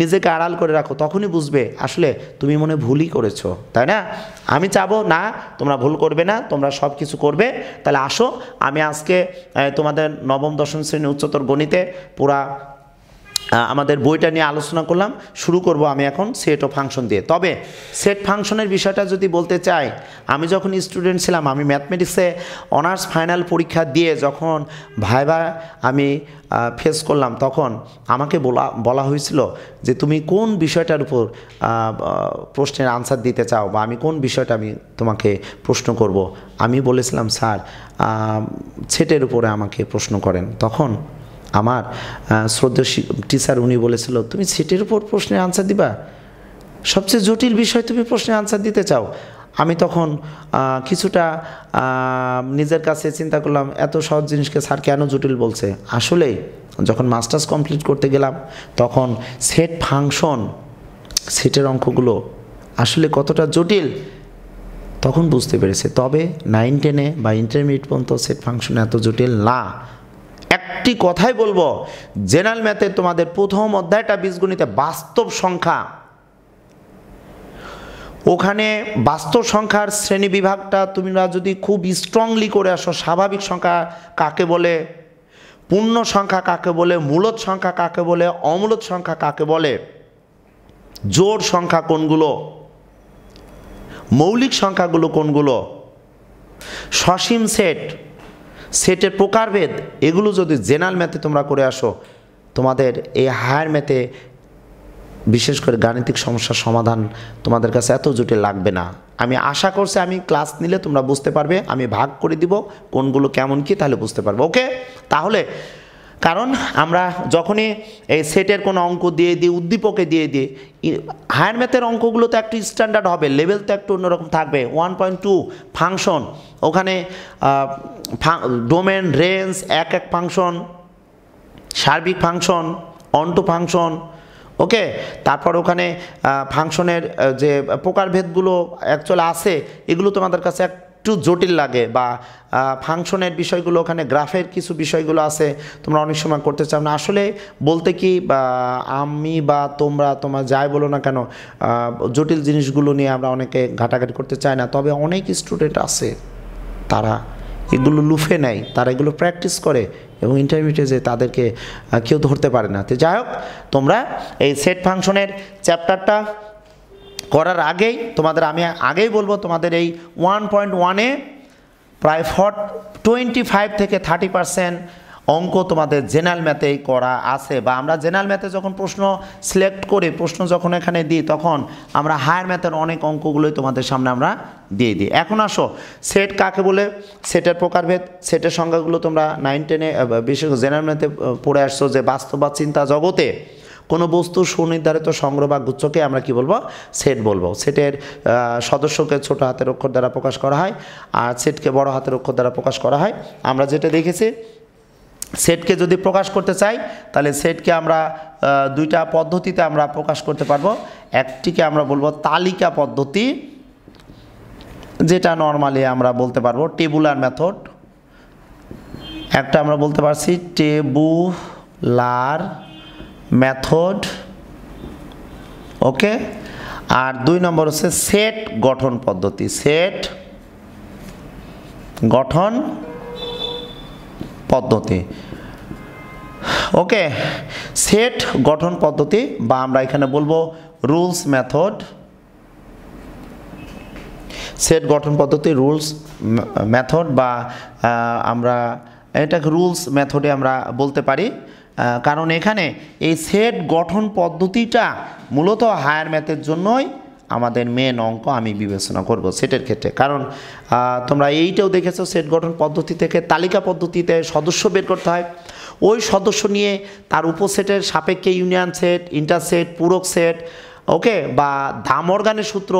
নিজেকে আড়াল করে রাখো, তখনই বুঝবে আসলে তুমি মনে ভুলই করেছো, তাই না? আমি চাবো না তোমরা ভুল করবে না, তোমরা সব কিছু করবে। তাহলে আসো, আমি আজকে তোমাদের নবম দশম শ্রেণী উচ্চতর গণিতে পুরা আমাদের বইটা নিয়ে আলোচনা করলাম। শুরু করব আমি এখন সেট ও ফাংশন দিয়ে। তবে সেট ফাংশনের বিষয়টা যদি বলতে চাই, আমি যখন স্টুডেন্ট ছিলাম, আমি ম্যাথমেটিক্সে অনার্স ফাইনাল পরীক্ষা দিয়ে যখন ভাইভা আমি ফেস করলাম, তখন আমাকে বলা হয়েছিল যে তুমি কোন বিষয়টার উপর প্রশ্নের আনসার দিতে চাও, বা আমি কোন বিষয়টা আমি তোমাকে প্রশ্ন করব। আমি বলেছিলাম স্যার সেটের উপরে আমাকে প্রশ্ন করেন। তখন আমার শ্রদ্ধেয় টিচার উনি বলেছিল তুমি সেটের উপর প্রশ্নের আনসার দিবা, সবচেয়ে জটিল বিষয় তুমি প্রশ্নের আনসার দিতে চাও। আমি তখন কিছুটা নিজের কাছে চিন্তা করলাম, এত সহজ জিনিসকে স্যার কেন জটিল বলছে। আসলেই যখন মাস্টার্স কমপ্লিট করতে গেলাম, তখন সেট ফাংশন, সেটের অঙ্কগুলো আসলে কতটা জটিল তখন বুঝতে পেরেছে। তবে 9, 10 বা ইন্টারমিডিয়েট পর্যন্ত সেট ফাংশন এত জটিল না। একটি কথাই বলবো, জেনারেল ম্যাথে তোমাদের প্রথম অধ্যায়টা বীজগণিতে বাস্তব সংখ্যা, ওখানে বাস্তব সংখ্যার শ্রেণী বিভাগটা তোমরা যদি খুব স্ট্রংলি করে আসো, স্বাভাবিক সংখ্যা কাকে বলে, পূর্ণ সংখ্যা কাকে বলে, মূলদ সংখ্যা কাকে বলে, অমূলদ সংখ্যা কাকে বলে, জোড় সংখ্যা কোনগুলো, মৌলিক সংখ্যাগুলো কোনগুলো, সসীম সেট, সেটের প্রকারভেদ, এগুলো যদি জেনারেল ম্যাথে তোমরা করে আসো, তোমাদের এই হায়ার ম্যাথে বিশেষ করে গাণিতিক সমস্যার সমাধান তোমাদের কাছে এত জটিল লাগবে না। আমি আশা করছি আমি ক্লাস নিলে তোমরা বুঝতে পারবে, আমি ভাগ করে দিব কোনগুলো কেমন কি, তাহলে বুঝতে পারবে। ওকে, তাহলে কারণ আমরা যখনই এই সেটের কোনো অঙ্ক দিয়ে দিই, উদ্দীপকে দিয়ে দিই, হায়ার ম্যাথের অঙ্কগুলো তো একটু স্ট্যান্ডার্ড হবে, লেভেল তো একটু অন্যরকম থাকবে। 1.2 ফাংশন, ওখানে ডোমেন, রেঞ্জ, এক ফাংশন, সার্বিক ফাংশন, অন্টু ফাংশন, ওকে। তারপর ওখানে ফাংশনের যে প্রকারভেদগুলো অ্যাকচুয়ালি আছে, এগুলো তোমাদের কাছে একটু জটিল লাগে, বা ফাংশনের বিষয়গুলো, ওখানে গ্রাফের কিছু বিষয়গুলো আছে তোমরা অনেক সময় করতে চাও না। আসলে বলতে কি, আমি বা তোমরা যাই বলো না কেন, জটিল জিনিসগুলো নিয়ে আমরা অনেকে ঘাটাঘাটি করতে চাই না। তবে অনেক স্টুডেন্ট আছে তারা এগুলো লুফে নেয়, তারা এগুলো প্র্যাকটিস করে, এবং ইন্টারমিডিয়েটে যে তাদেরকে কেউ ধরতে পারে না। তো যাই হোক, তোমরা এই সেট ফাংশনের চ্যাপ্টারটা করার আগেই তোমাদের আমি আগেই বলবো, তোমাদের এই 1.1-এ প্রায় 25 থেকে 30% অঙ্ক তোমাদের জেনারেল ম্যাথেই করা আছে, বা আমরা জেনারেল ম্যাথে যখন প্রশ্ন সিলেক্ট করি, প্রশ্ন যখন এখানে দিই, তখন আমরা হায়ার ম্যাথের অনেক অঙ্কগুলোই তোমাদের সামনে আমরা দিয়ে দিই। এখন আসো, সেট কাকে বলে, সেটের প্রকারভেদ, সেটের সংজ্ঞাগুলো তোমরা 9, 10-এ বিশেষ করে জেনারেল ম্যাথে পড়ে আসছো, যে বাস্তব বা চিন্তা জগতে কোনো বস্তুর সুনির্ধারিত সংগ্রহ বা গুচ্ছকে আমরা কি বলবো, সেট বলবো। সেটের সদস্যকে ছোট হাতের অক্ষর দ্বারা প্রকাশ করা হয়, আর সেটকে বড় হাতের অক্ষর দ্বারা প্রকাশ করা হয়। আমরা যেটা দেখেছি, সেটকে যদি প্রকাশ করতে চাই, তাহলে সেটকে আমরা দুইটা পদ্ধতিতে আমরা প্রকাশ করতে পারবো। একটিকে আমরা বলবো তালিকা পদ্ধতি, যেটা নর্মালি আমরা বলতে পারবো টেবুলার মেথড। একটা আমরা বলতে পারছি টেবুলার মেথড, ওকে। আর 2 নম্বর হচ্ছে সেট গঠন পদ্ধতি, সেট গঠন পদ্ধতি, ওকে। সেট গঠন পদ্ধতি, বা আমরা এখানে বলবো রুলস মেথড, সেট গঠন পদ্ধতি, রুলস মেথড, বা আমরা এটাকে রুলস মেথডে আমরা বলতে পারি। কারণ এখানে এই সেট গঠন পদ্ধতিটা মূলত হায়ার ম্যাথের জন্যই আমাদের মেন অঙ্ক আমি বিবেচনা করব সেটের ক্ষেত্রে। কারণ তোমরা এইটাও দেখেছো, সেট গঠন পদ্ধতি থেকে তালিকা পদ্ধতিতে সদস্য বের করতে হয়, ওই সদস্য নিয়ে তার উপসেটের সাপেক্ষে ইউনিয়ন সেট, ইন্টারসেট, পূরক সেট, ওকে, বা দামর্গানের সূত্র,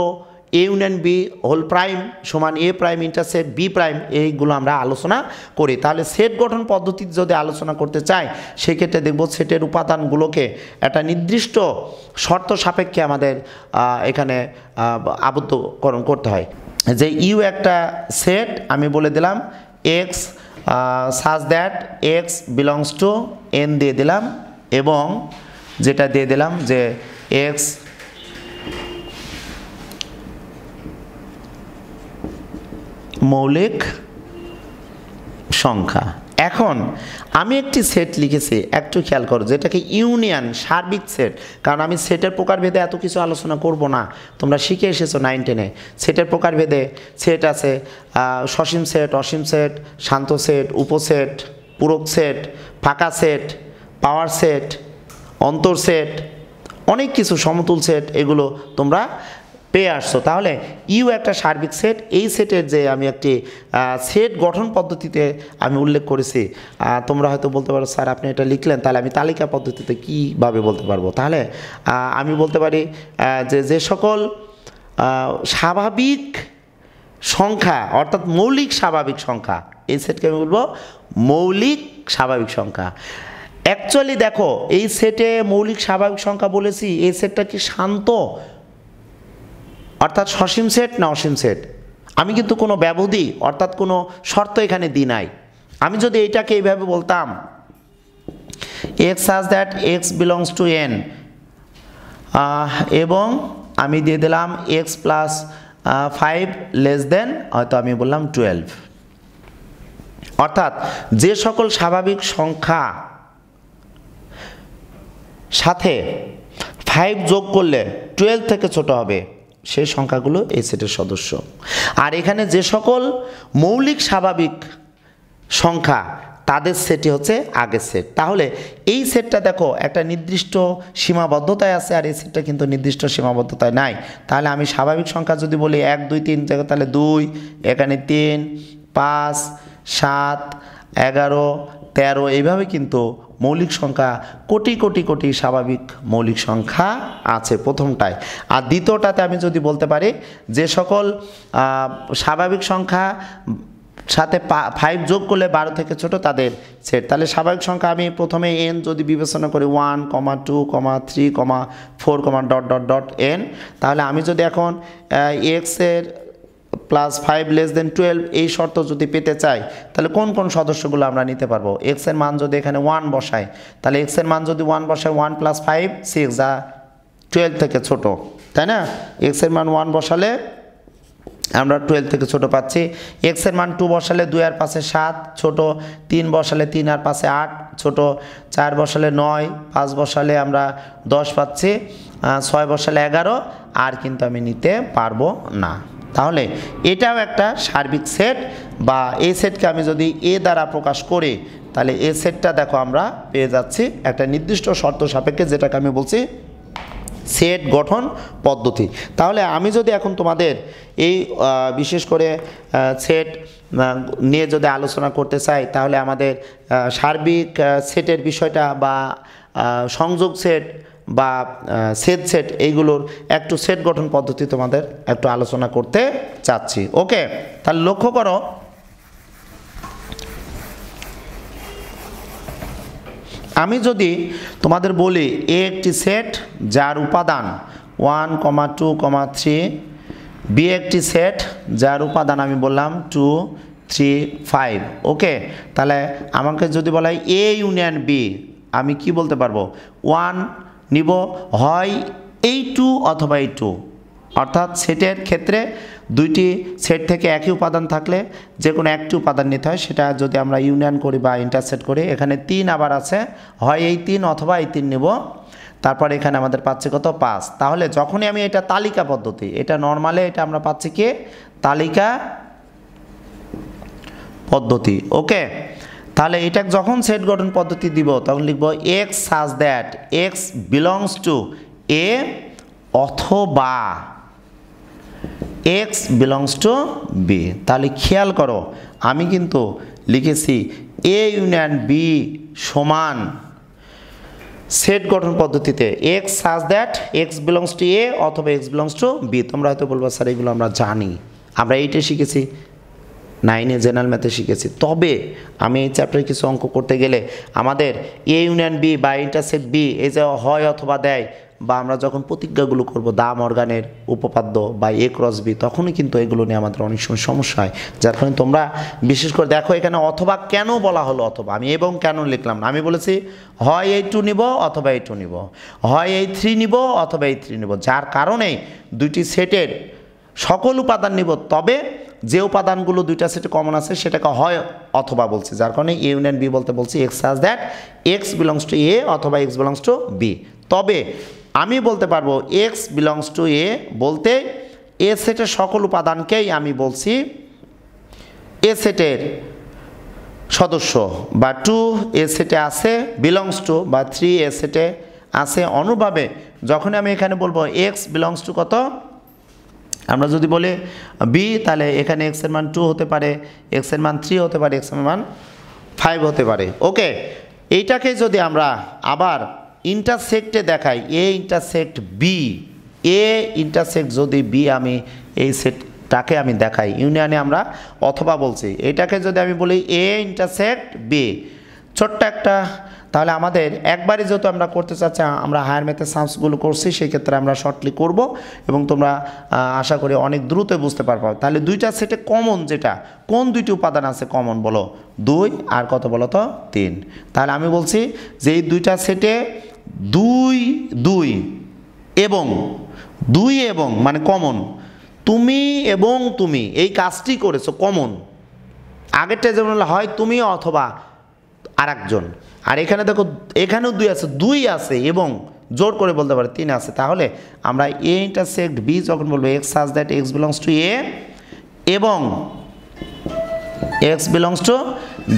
A union B whole prime সমান A prime intersect B prime, এইগুলো আমরা আলোচনা করি। তাহলে সেট গঠন পদ্ধতিতে যদি আলোচনা করতে চাই সেক্ষেত্রে দেখব সেটের উপাদানগুলোকে একটা নির্দিষ্ট শর্ত সাপেক্ষে আমাদের এখানে আবদ্ধকরণ করতে হয়। যে ইউ একটা সেট, আমি বলে দিলাম x such that X belongs two N দিয়ে দিলাম, এবং যেটা দিয়ে দিলাম যে এক্স মৌলিক সংখ্যা। এখন আমি একটি সেট লিখেছি, একটু খেয়াল করো, যেটাকে ইউনিয়ন সার্বিক সেট, কারণ আমি সেটের প্রকারভেদে এত কিছু আলোচনা করব না, তোমরা শিখে এসেছো 9-10-এ। সেটের প্রকারভেদে সেট আছে সসীম সেট, অসীম সেট, শান্ত সেট, উপসেট, পূরক সেট, ফাঁকা সেট, পাওয়ার সেট, অন্তর সেট, অনেক কিছু, সমতুল সেট, এগুলো তোমরা পেয়ে আসছো। তাহলে ইউ একটা সার্বিক সেট, এই সেটের যে আমি একটি সেট গঠন পদ্ধতিতে আমি উল্লেখ করেছি, তোমরা হয়তো বলতে পারো স্যার আপনি এটা লিখলেন, তাহলে আমি তালিকা পদ্ধতিতে কীভাবে বলতে পারবো? তাহলে আমি বলতে পারি যে সকল স্বাভাবিক সংখ্যা অর্থাৎ মৌলিক স্বাভাবিক সংখ্যা, এই সেটকে আমি বলবো মৌলিক স্বাভাবিক সংখ্যা। অ্যাকচুয়ালি দেখো এই সেটে মৌলিক স্বাভাবিক সংখ্যা বলেছি, এই সেটটা কি শান্ত অর্থাৎ সসীম সেট না অসীম সেট? আমি কিন্তু কোনো ব্যবধি অর্থাৎ কোনো শর্ত এখানে দিই নাই। আমি যদি এইটাকে এইভাবে বলতাম x such that X belongs two N, এবং আমি দিয়ে দিলাম এক্স প্লাস 5 লেস দেন হয়তো আমি বললাম 12, অর্থাৎ যে সকল স্বাভাবিক সংখ্যা সাথে 5 যোগ করলে 12 থেকে ছোট হবে সেই সংখ্যাগুলো এই সেটের সদস্য। আর এখানে যে সকল মৌলিক স্বাভাবিক সংখ্যা তাদের সেটই হচ্ছে আগের সেট। তাহলে এই সেটটা দেখো একটা নির্দিষ্ট সীমাবদ্ধতায় আছে, আর এই সেটটা কিন্তু নির্দিষ্ট সীমাবদ্ধতায় নাই। তাহলে আমি স্বাভাবিক সংখ্যা যদি বলি 1 2 3 জায়গা, তাহলে 2, এখানে 3 5 7 11 13, এইভাবে কিন্তু মৌলিক সংখ্যা কোটি কোটি কোটি স্বাভাবিক মৌলিক সংখ্যা আছে প্রথমটায়। আর দ্বিতীয়টাতে আমি যদি বলতে পারি যে সকল স্বাভাবিক সংখ্যা সাথে 5 যোগ করলে 12 থেকে ছোট তাদের সেট। তাহলে স্বাভাবিক সংখ্যা আমি প্রথমে এন যদি বিবেচনা করি 1, 2, 3, 4, ডট ডট ডট এন, তাহলে আমি যদি এখন এক্সের প্লাস 5 লেস দেন 12 এই শর্ত যদি পেতে চাই, তাহলে কোন কোন সদস্যগুলো আমরা নিতে পারবো? এক্সের মান যদি এখানে 1 বসাই, তাহলে এক্সের মান যদি 1 বসাই 1 + 5 6, যা 12 থেকে ছোট, তাই না? এক্সের মান 1 বসালে আমরা 12 থেকে ছোট পাচ্ছি। এক্সের মান 2 বসালে 2 আর 5 7 ছোট, 3 বসালে 3 আর 5 8 ছোট, 4 বসালে 9, 5 বসালে আমরা 10 পাচ্ছি, 6 বসালে 11, আর কিন্তু আমি নিতে পারবো না। তাহলে এটাও একটা সার্বিক সেট, বা এই সেটকে আমি যদি এ দ্বারা প্রকাশ করি, তাহলে এই সেটটা দেখো আমরা পেয়ে যাচ্ছি একটা নির্দিষ্ট শর্ত সাপেক্ষে, যেটাকে আমি বলছি সেট গঠন পদ্ধতি। তাহলে আমি যদি এখন তোমাদের এই বিশেষ করে সেট নিয়ে যদি আলোচনা করতে চাই, তাহলে আমাদের সার্বিক সেটের বিষয়টা বা সংযোগ সেট বা সেট এইগুলোর একটু সেট গঠন পদ্ধতি তোমাদের একটু আলোচনা করতে চাচ্ছি। ওকে, তাহলে লক্ষ্য করো আমি যদি তোমাদের বলি এ একটি সেট যার উপাদান 1, 2, 3, বি একটি সেট যার উপাদান আমি বললাম 2, 3, 5। ওকে, তাহলে আমাকে যদি বলা হয় এ ইউনিয়ন বি, আমি কি বলতে পারবো? 1 নিব, হয় এই 2 অথবা এই 2, অর্থাৎ সেটের ক্ষেত্রে দুইটি সেট থেকে একই উপাদান থাকলে যে কোনো একটি উপাদান নিতে হয়। সেটা যদি আমরা ইউনিয়ন করি বা ইন্টারসেট করি, এখানে 3 আবার আছে, হয় এই 3 অথবা এই 3 নেব। তারপর এখানে আমাদের পাচ্ছে কত? 5। তাহলে যখনই আমি এটা তালিকা পদ্ধতি, এটা নর্মালে এটা আমরা পাচ্ছি কি? তালিকা পদ্ধতি। ওকে, তাহলে এটা যখন সেট গঠন পদ্ধতি দিব তখন লিখব X such that X belongs to A অথবা এক্স বিলংস টু বি। তাহলে খেয়াল করো আমি কিন্তু লিখেছি এ ইউনিয়ন বি সমান সেট গঠন পদ্ধতিতে X such that X belongs to A অথবা এক্স বিলংস টু বি। তোমরা হয়তো বলবো স্যার এগুলো আমরা জানি, আমরা 8-এ শিখেছি, 9-এ জেনারেল ম্যাথে শিখেছি। তবে আমি এই চ্যাপ্টারে কিছু অঙ্ক করতে গেলে আমাদের এ ইউনিয়ন বি বা ইন্টারসেক্ট বি এই যে হয় অথবা দেয়, বা আমরা যখন প্রতিজ্ঞাগুলো করব দা মর্গানের উপপাদ্য বা এ ক্রস বি, তখনই কিন্তু এগুলো নিয়ে আমাদের অনেক সময় সমস্যা হয়। যার কারণে তোমরা বিশেষ করে দেখো এখানে অথবা কেন বলা হলো, অথবা আমি এবং কেন লিখলাম না। আমি বলেছি হয় এই 2 নিব অথবা এই 2 নিব, হয় এই 3 নিব অথবা এই 3 নিব, যার কারণে দুইটি সেটের সকল উপাদান নিব, তবে যে উপাদানগুলো দুইটা সেটে কমন আছে সেটাকে হয় অথবা বলছি, যার কারণে এ ইউনিয়ন বি বলতে বলছি X such that X belongs to A অথবা এক্স বিলংস টু বি। তবে আমি বলতে পারবো এক্স বিলংস টু এ বলতে এ সেটের সকল উপাদানকেই আমি বলছি এ সেটের সদস্য, বা 2 এ সেটে আছে বিলংস টু, বা 3 এ সেটে আছে। অনুভাবে যখন আমি এখানে বলবো এক্স বিলংস টু কত, আমরা যদি বলি বি, তাহলে এখানে এক্স এর মান 2 হতে পারে, এক্স এর মান 3 হতে পারে, এক্স এর মান 5 হতে পারে। ওকে, এইটাকে যদি আমরা আবার ইন্টারসেক্টে দেখাই, এ ইন্টারসেক্ট বি, এ ইন্টারসেক্ট যদি বি আমি এই সেটটাকে আমি দেখাই, ইউনিয়নে আমরা অথবা বলছি, এটাকে যদি আমি বলি এ ইন্টারসেক্ট বি, ছোট্ট একটা, তাহলে আমাদের একবারই যেহেতু আমরা করতে চাচ্ছি, আমরা হায়ার ম্যাথের সামসগুলো করছি, সেই ক্ষেত্রে আমরা শর্টলি করব এবং তোমরা আশা করি অনেক দ্রুত বুঝতে পারবো। তাহলে দুইটা সেটে কমন যেটা, কোন দুইটি উপাদান আছে কমন বলো, 2 আর কত বলো তো 3। তাহলে আমি বলছি যে এই দুইটা সেটে 2 এবং মানে কমন, তুমি এবং তুমি এই কাজটি করেছো কমন। আগেরটা যেমন হয় তুমি অথবা আরেকজন, আর এখানে দেখো এখানেও 2 আছে এবং জোর করে বলতে পারে 3 আছে। তাহলে আমরা এ ইন্টারসেক্ট বি যখন বলবো X such that X belongs to A এবং এক্স বিলংস টু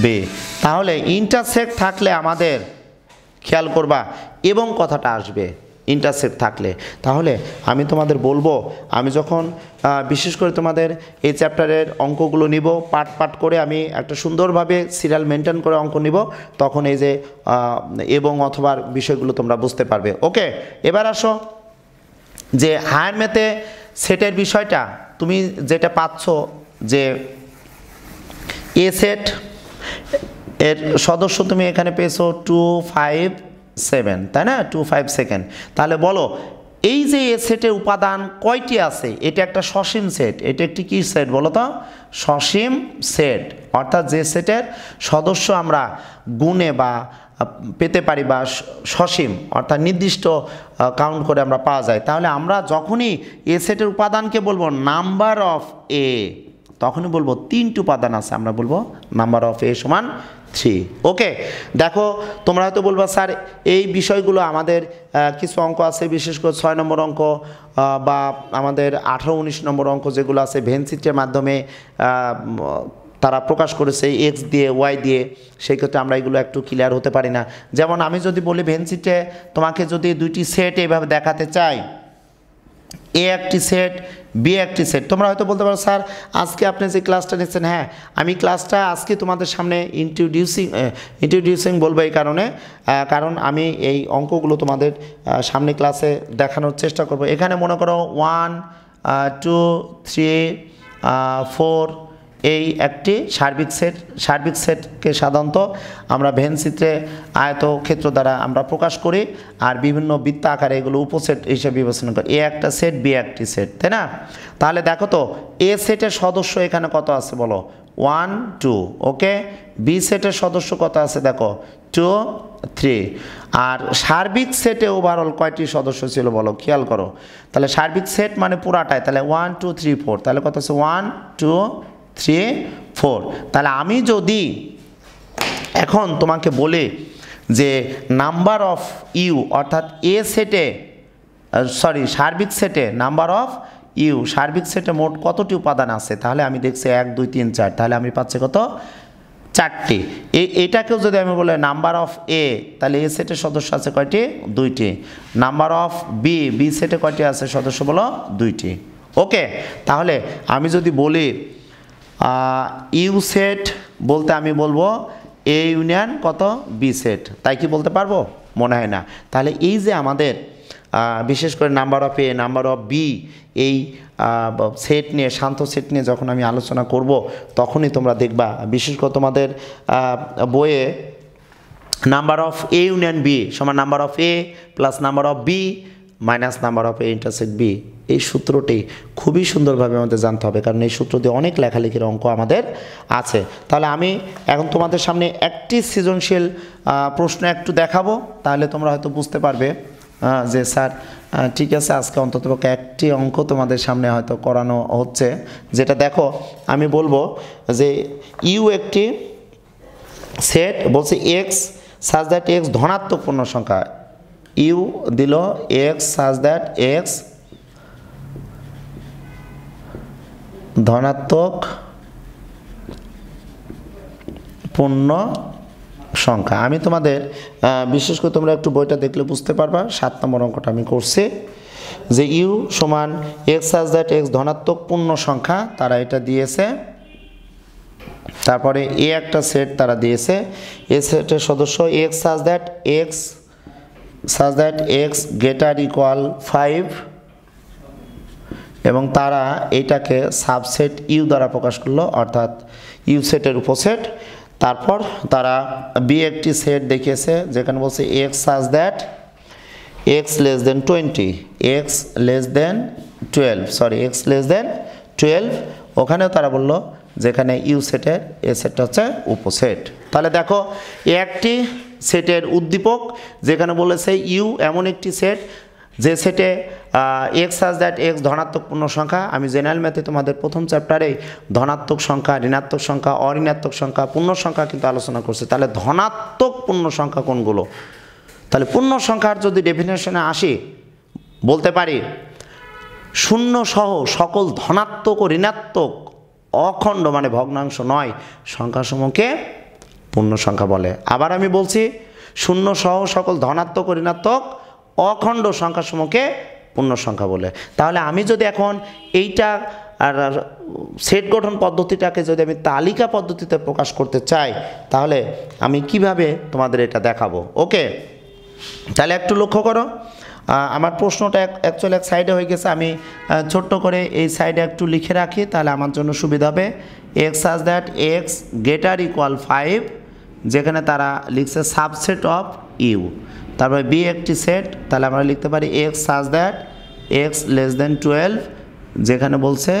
বি, তাহলে ইন্টারসেক্ট থাকলে আমাদের খেয়াল করবা এবং কথাটা আসবে ইন্টারসেক্ট থাকলে। তাহলে আমি তোমাদের বলবো, আমি যখন বিশেষ করে তোমাদের এই চ্যাপ্টারের অঙ্কগুলো নিব, পার্ট করে আমি একটা সুন্দরভাবে সিরিয়াল মেনটেন করে অঙ্ক নিব, তখন এই যে এবং অথবার বিষয়গুলো তোমরা বুঝতে পারবে। ওকে, এবার আসো যে হায়ার ম্যাথে সেটের বিষয়টা তুমি যেটা পাচ্ছ, যে এ সেট এর সদস্য তুমি এখানে পেয়েছো 2, 5, 7, তাই না, 2, 5, 7। তাহলে বলো এই যে এ সেটের উপাদান কয়টি আছে? এটা একটা সসীম সেট, এটা একটি কি সেট বলো তো, সসীম সেট, অর্থাৎ যে সেটের সদস্য আমরা গুণে বা পেতে পারি, বা সসীম অর্থাৎ নির্দিষ্ট কাউন্ট করে আমরা পাওয়া যায়। তাহলে আমরা যখনই এ সেটের উপাদানকে বলবো নাম্বার অফ এ, তখনই বলবো 3টি উপাদান আছে, আমরা বলবো নাম্বার অফ এ সমান 3। ওকে, দেখো তোমরা হয়তো বলবা স্যার এই বিষয়গুলো আমাদের কিছু অঙ্ক আছে, বিশেষ করে 6 নম্বর অঙ্ক বা আমাদের 18-19 নম্বর অঙ্ক যেগুলো আছে ভেন চিত্রের মাধ্যমে তারা প্রকাশ করেছে এক্স দিয়ে ওয়াই দিয়ে, সেই ক্ষেত্রে আমরা এগুলো একটু ক্লিয়ার হতে পারি না। যেমন আমি যদি বলি ভেন চিত্রে তোমাকে যদি 2টি সেট এইভাবে দেখাতে চাই, এ একটি সেট বি একটি সেট, তোমরা হয়তো বলতে পারো স্যার আজকে আপনি যে ক্লাসটা নিচ্ছেন, হ্যাঁ আমি ক্লাসটা আজকে তোমাদের সামনে ইন্ট্রোডিউসিং বলবো এই কারণে, কারণ আমি এই অঙ্কগুলো তোমাদের সামনে ক্লাসে দেখানোর চেষ্টা করব। এখানে মনে করো 1, 2, 3, 4 এই একটি সার্বিক সেটকে সাধারণত আমরা ভেন চিত্রে আয়তক্ষেত্র দ্বারা আমরা প্রকাশ করি, আর বিভিন্ন বৃত্ত আকারে এগুলো উপসেট হিসেবে বিবেচনা করি। এ একটা সেট বি একটি সেট, তাই না? তাহলে দেখো তো এ সেটের সদস্য এখানে কত আছে বলো, 1, 2। ওকে, বি সেটের সদস্য কত আছে দেখো 2, 3। আর সার্বিক সেটে ওভারঅল কয়টি সদস্য ছিল বলো, খেয়াল করো। তাহলে সার্বিক সেট মানে পুরাটাই, তাহলে 1, 2, 3, 4, তাহলে কত আছে 1, 2, 3, 4। তাহলে আমি যদি এখন তোমাকে বলি যে নাম্বার অফ ইউ, অর্থাৎ এ সেটে সার্বিক সেটে নাম্বার অফ ইউ, সার্বিক সেটে মোট কতটি উপাদান আছে, তাহলে আমি দেখছি 1, 2, 3, 4, তাহলে আমি পাচ্ছি কত 4টি। এটাকেও যদি আমি বলি নাম্বার অফ এ, তাহলে এ সেটের সদস্য আছে কয়টি, 2টি। নাম্বার অফ বি, বি সেটে কয়টি আছে সদস্য বলো, 2টি। ওকে, তাহলে আমি যদি বলি ইউ সেট বলতে আমি বলবো এ ইউনিয়ন কত বি সেট, তাই কি বলতে পারবো? মনে হয় না। তাহলে এই যে আমাদের বিশেষ করে number of A, number of B, এই সেট নিয়ে, শান্ত সেট নিয়ে যখন আমি আলোচনা করব তখনই তোমরা দেখবা, বিশেষ করে তোমাদের বইয়ে number of A union B সমান number of A plus number of B minus number of A intersect B, এই সূত্রটি খুবই সুন্দরভাবে আমাদের জানতে হবে, কারণ এই সূত্র দিয়ে অনেক লেখালেখির অঙ্ক আমাদের আছে। তাহলে আমি এখন তোমাদের সামনে একটি সৃজনশীল প্রশ্ন একটু দেখাবো, তাহলে তোমরা হয়তো বুঝতে পারবে যে স্যার ঠিক আছে, আজকে অন্ততপক্ষে একটি অঙ্ক তোমাদের সামনে হয়তো করানো হচ্ছে। যেটা দেখো, আমি বলবো যে ইউ একটি সেট, বলছে এক্স সাজ দ্যাট এক্স ধনাত্মক পূর্ণ সংখ্যা, ইউ দিল এক্স সাজ দ্যাট এক্স ধনাত্মক পূর্ণ সংখ্যা। আমি তোমাদের বিশেষ করে তোমরা একটু বইটা দেখলে বুঝতে পারবা, 7 নম্বর অঙ্কটা আমি করছি যে ইউ সমান এক্স সাজ দ্যাট এক্স ধনাত্মক পূর্ণ সংখ্যা, তারা এটা দিয়েছে। তারপরে এ একটা সেট তারা দিয়েছে, এ সেটের সদস্য x such that x greater equal 5, এবং তারা এইটাকে সাবসেট ইউ দ্বারা প্রকাশ করলো, অর্থাৎ ইউ সেটের উপসেট। তারপর তারা বি একটি সেট দেখিয়েছে যেখানে বলছে x such that x less than 20, x less than 12, ওখানেও তারা বললো যেখানে ইউ সেটের এ সেটটা হচ্ছে উপসেট। তাহলে দেখো, একটি সেটের উদ্দীপক যেখানে বলেছে ইউ এমন একটি সেট যে সেটে এক্স সাজ দ্যাট এক্স ধনাত্মক পূর্ণ সংখ্যা। আমি জেনারেল ম্যাথে তোমাদের প্রথম চ্যাপ্টারেই ধনাত্মক সংখ্যা, ঋণাত্মক সংখ্যা, অঋণাত্মক সংখ্যা, পূর্ণ সংখ্যা কিন্তু আলোচনা করছি। তাহলে ধনাত্মক পূর্ণ সংখ্যা কোনগুলো? তাহলে পূর্ণ সংখ্যার যদি ডেফিনেশনে আসি, বলতে পারি শূন্য সহ সকল ধনাত্মক ও ঋণাত্মক অখণ্ড মানে ভগ্নাংশ নয় সংখ্যাসমূহকে পূর্ণ সংখ্যা বলে। আবার আমি বলছি, শূন্য সহ সকল ধনাত্মক ও ঋণাত্মক অখণ্ড সংখ্যাসমূহকে পূর্ণ সংখ্যা বলে। তাহলে আমি যদি এখন এইটা আর সেট গঠন পদ্ধতিটাকে যদি আমি তালিকা পদ্ধতিতে প্রকাশ করতে চাই, তাহলে আমি কিভাবে তোমাদের এটা দেখাবো? ওকে, তাহলে একটু লক্ষ্য করো, আমার প্রশ্নটা অ্যাকচুয়ালি এক সাইডে হয়ে গেছে, আমি ছোট্ট করে এই সাইডে একটু লিখে রাখি, তাহলে আমার জন্য সুবিধা হবে। X such that x greater equal 5, যেখানে তারা লিখছে সাবসেট অফ ইউ। তারপরে বি একটি সেট, তাহলে আমরা লিখতে পারি x such that x less than 12, যেখানে বলছে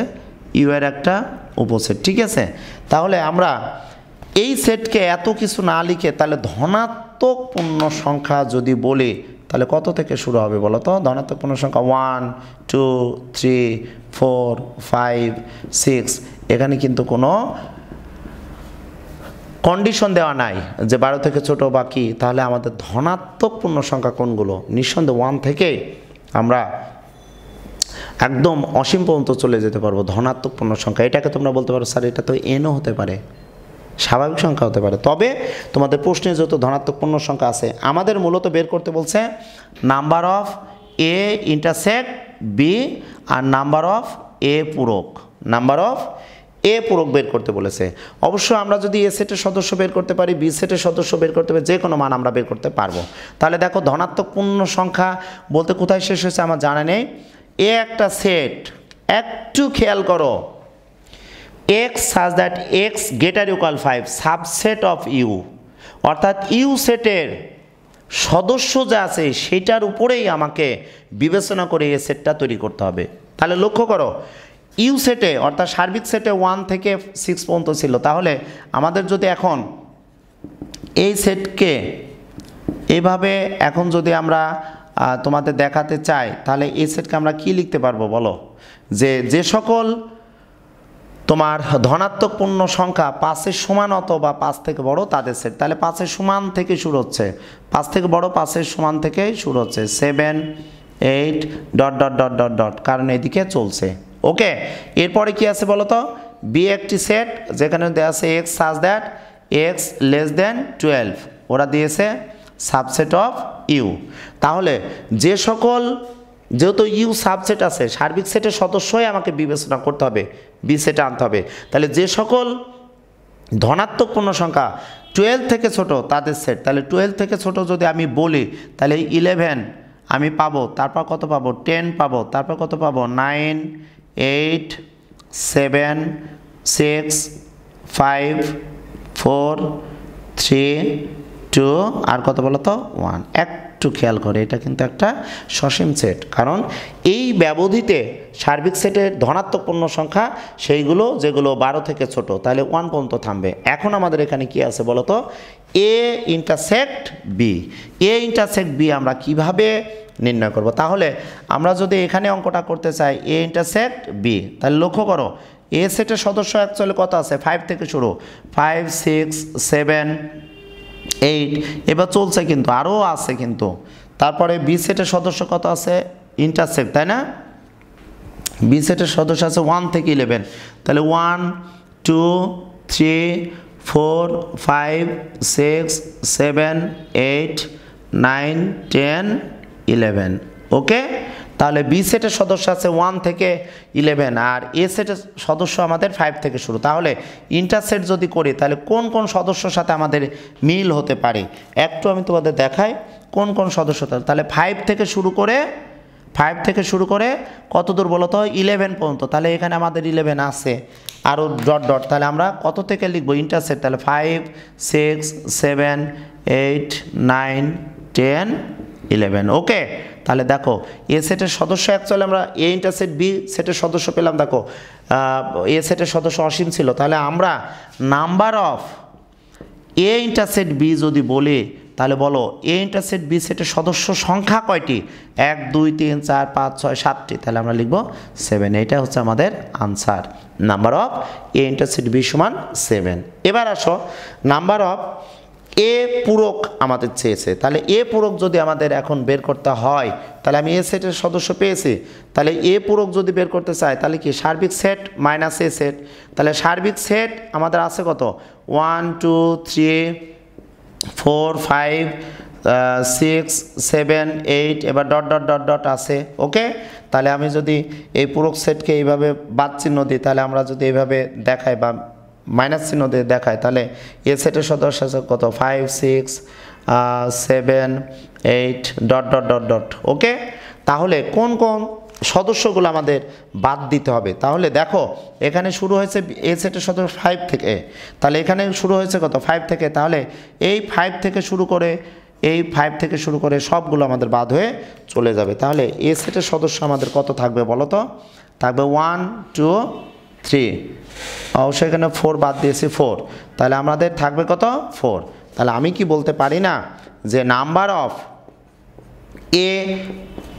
ইউ এর একটা উপসেট। ঠিক আছে, তাহলে আমরা এই সেটকে এত কিছু না লিখে তাহলে ধনাত্মক পূর্ণ সংখ্যা যদি বলি, তাহলে কত থেকে শুরু হবে বলো তো? ধনাত্মক পূর্ণ সংখ্যা 1 2 3 4 5 6, এখানে কিন্তু কোনো কন্ডিশন দেওয়া নাই যে 12 থেকে ছোট বা কি। তাহলে আমাদের ধনাত্মক পূর্ণ সংখ্যা কোনগুলো? নিঃসন্দেহে 1 থেকে আমরা একদম অসীম পর্যন্ত চলে যেতে পারবো ধনাত্মক পূর্ণ সংখ্যা। এটাকে তোমরা বলতে পারো স্যার এটা তো এনও হতে পারে, স্বাভাবিক সংখ্যা হতে পারে। তবে তোমাদের প্রশ্নে যত ধনাত্মক পূর্ণ সংখ্যা আছে, আমাদের মূলত বের করতে বলছে number of A intersect B আর নাম্বার অফ এ পূরক, নাম্বার অফ এ পূরক বের করতে বলেছে। অবশ্য আমরা যদি এ সেটের সদস্য বের করতে পারি, বি সেটের সদস্য বের করতে পারি, যে কোনো মান আমরা বের করতে পারবো। তাহলে দেখো, ধনাত্মক পূর্ণ সংখ্যা বলতে কোথায় শেষ হয়েছে আমার জানা নেই। এ একটা সেট, একটু খেয়াল করো, x such that x greater equal 5 subset of U, অর্থাৎ ইউ সেটের সদস্য যা আছে সেটার উপরেই আমাকে বিবেচনা করে এ সেটটা তৈরি করতে হবে। তাহলে লক্ষ্য করো, ইউ সেটে অর্থাৎ সার্বিক সেটে 1 থেকে 6 পর্যন্ত ছিল। তাহলে আমাদের যদি এখন এই সেটকে এইভাবে এখন যদি আমরা তোমাদের দেখাতে চাই, তাহলে এই সেটকে আমরা কি লিখতে পারবো বলো? যে সকল তোমার ধনাত্মক পূর্ণ সংখ্যা 5-এর সমান অথবা 5 থেকে বড় তাদের সেট। তাহলে 5-এর সমান থেকে শুরু হচ্ছে, 5 থেকে বড় 5-এর সমান থেকে শুরু হচ্ছে, 7 8 dot dot dot dot dot, কারণ এদিকে চলছে। ওকে, এরপরে কি আছে বলো তো? বি একটি সেট যেখানে দেওয়া আছে x such that x less than 12, ওরা দিয়েছে সাবসেট অফ ইউ। তাহলে যে সকল, যেহেতু ইউ সাবসেট আছে, সার্বিক সেটের সদস্যই আমাকে বিবেচনা করতে হবে, বি সেটে আনতে হবে। তাহলে যে সকল ধনাত্মক পূর্ণ সংখ্যা 12 থেকে ছোট তাদের সেট। তাহলে 12 থেকে ছোট যদি আমি বলি তাহলে 11 আমি পাবো, তারপর কত পাবো 10 পাবো, তারপর কত পাবো 9 8 7 6 5 4 3 2 আর কত বলো তো 1। একটু খেয়াল করে, এটা কিন্তু একটা সসীম সেট, কারণ এই ব্যবধিতে সার্বিক সেটের ধনাত্মক পূর্ণ সংখ্যা সেইগুলো যেগুলো 12 থেকে ছোট, তাহলে 1 পর্যন্ত থামবে। এখন আমাদের এখানে কি আছে বলো তো, এ ইন্টারসেক্ট বি। এ ইন্টারসেক্ট বি আমরা কিভাবে নির্ণয় করব? তাহলে আমরা যদি এখানে অঙ্কটা করতে চাই এ ইন্টারসেক্ট বি, তাহলে লক্ষ্য করো এ সেটের সদস্য অ্যাকচুয়ালি কত আছে, 5 থেকে শুরু, 5 6 7 8, এবার চলছে কিন্তু আরও আছে কিন্তু। তারপরে বি সেটের সদস্য কত আছে, ইন্টারসেক্ট, তাই না? বি সেটের সদস্য আছে 1 থেকে 11, তাহলে 1 2 3 4 5 6 7 8 9 10 11। ওকে, তাহলে বি সেটের সদস্য আছে 1 থেকে 11 আর এ সেটের সদস্য আমাদের 5 থেকে শুরু। তাহলে ইন্টারসেট যদি করি তাহলে কোন কোন সদস্যর সাথে আমাদের মিল হতে পারে একটু আমি তোমাদের দেখাই কোন কোন সদস্য। তাহলে 5 থেকে শুরু করে কত দূর বলো তো 11 পর্যন্ত। তাহলে এখানে আমাদের 11 আছে আরও ডট ডট, তাহলে আমরা কত থেকে লিখবো ইন্টারসেট, তাহলে 5 6 7 8 9 10 11। ওকে, তাহলে দেখো এ সেটের সদস্য অ্যাকচুয়ালি আমরা এ ইন্টারসেট বি সেটের সদস্য পেলাম। দেখো এ সেটের সদস্য অসীম ছিল, তাহলে আমরা number of A intersect B যদি বলি তাহলে বলো এ ইন্টারসেট বি সেটের সদস্য সংখ্যা কয়টি, 1 2 3 4 5 6 7টি, তাহলে আমরা লিখবো 7। এটা হচ্ছে আমাদের answer, number of A intersect B সমান 7। এবার আসো নাম্বার অফ এ পূরক আমাদের চেয়েছে, তাহলে এ পূরক যদি আমাদের এখন বের করতে হয় তাহলে আমি এ সেটের সদস্য পেয়েছি, তাহলে এ পূরক যদি বের করতে চাই তাহলে কি সার্বিক সেট মাইনাস এ সেট। তাহলে সার্বিক সেট আমাদের আছে কত 1 2 3 4 5 6 7 8, এবার ডট ডট ডট ডট আছে। ওকে, তাহলে আমি যদি এই পূরক সেটকে এইভাবে বাদ চিহ্ন দিই, তাহলে আমরা যদি এইভাবে দেখাই বা মাইনাস চিহ্ন দিয়ে দেখায় তাহলে এ সেটের সদস্য আছে কত 5 6 7 8 ডট ডট ডট ডট। ওকে, তাহলে কোন কোন সদস্যগুলো আমাদের বাদ দিতে হবে? তাহলে দেখো এখানে শুরু হয়েছে এ সেটের সদস্য 5 থেকে, তাহলে এখানে শুরু হয়েছে কত 5 থেকে, তাহলে এই 5 থেকে শুরু করে সবগুলো আমাদের বাদ হয়ে চলে যাবে। তাহলে এ সেটের সদস্য আমাদের কত থাকবে বলো তো, থাকবে 1 2 3, অবশ্যই এখানে 4 বাদ দিয়েছি 4, তাহলে আমাদের থাকবে কত 4। তাহলে আমি কি বলতে পারি না যে নাম্বার অফ এ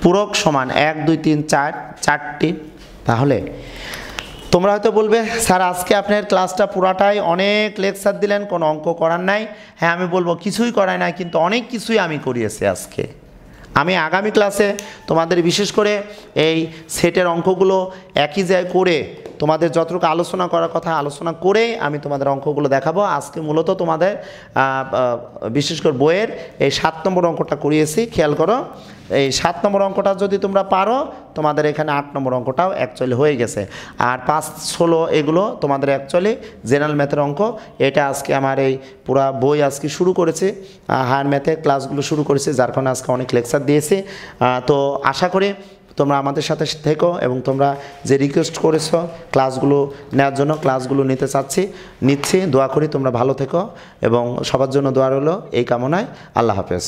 পূরক সমান 1 2 3 4 4টি? তাহলে তোমরা হয়তো বলবে স্যার আজকে আপনার ক্লাসটা পুরাটাই অনেক লেকচার দিলেন, কোনো অঙ্ক করার নাই। হ্যাঁ, আমি বলবো কিছুই করাই নাই, কিন্তু অনেক কিছুই আমি করিয়েছি আজকে। আমি আগামী ক্লাসে তোমাদের বিশেষ করে এই সেটের অঙ্কগুলো একই জায়গায় করে তোমাদের যতটুকু আলোচনা করার কথা আলোচনা করেই আমি তোমাদের অঙ্কগুলো দেখাবো। আজকে মূলত তোমাদের বিশেষ করে বইয়ের এই 7 নম্বর অঙ্কটা করিয়েছি, খেয়াল করো। এই 7 নম্বর অঙ্কটা যদি তোমরা পারো তোমাদের এখানে 8 নম্বর অঙ্কটাও অ্যাকচুয়ালি হয়ে গেছে। আর 5 16 এগুলো তোমাদের অ্যাকচুয়ালি জেনারেল ম্যাথের অঙ্ক। এটা আজকে আমার এই পুরা বই আজকে শুরু করেছে, হায়ার ম্যাথে ক্লাসগুলো শুরু করেছে, যার কারণে আজকে অনেক লেকচার দিয়েছি। তো আশা করি তোমরা আমাদের সাথে থেকো এবং তোমরা যে রিকোয়েস্ট করেছো ক্লাসগুলো নেওয়ার জন্য, ক্লাসগুলো নিচ্ছি। দোয়া করি তোমরা ভালো থেকো এবং সবার জন্য দোয়া রইলো এই কামনায়। আল্লাহ হাফেজ।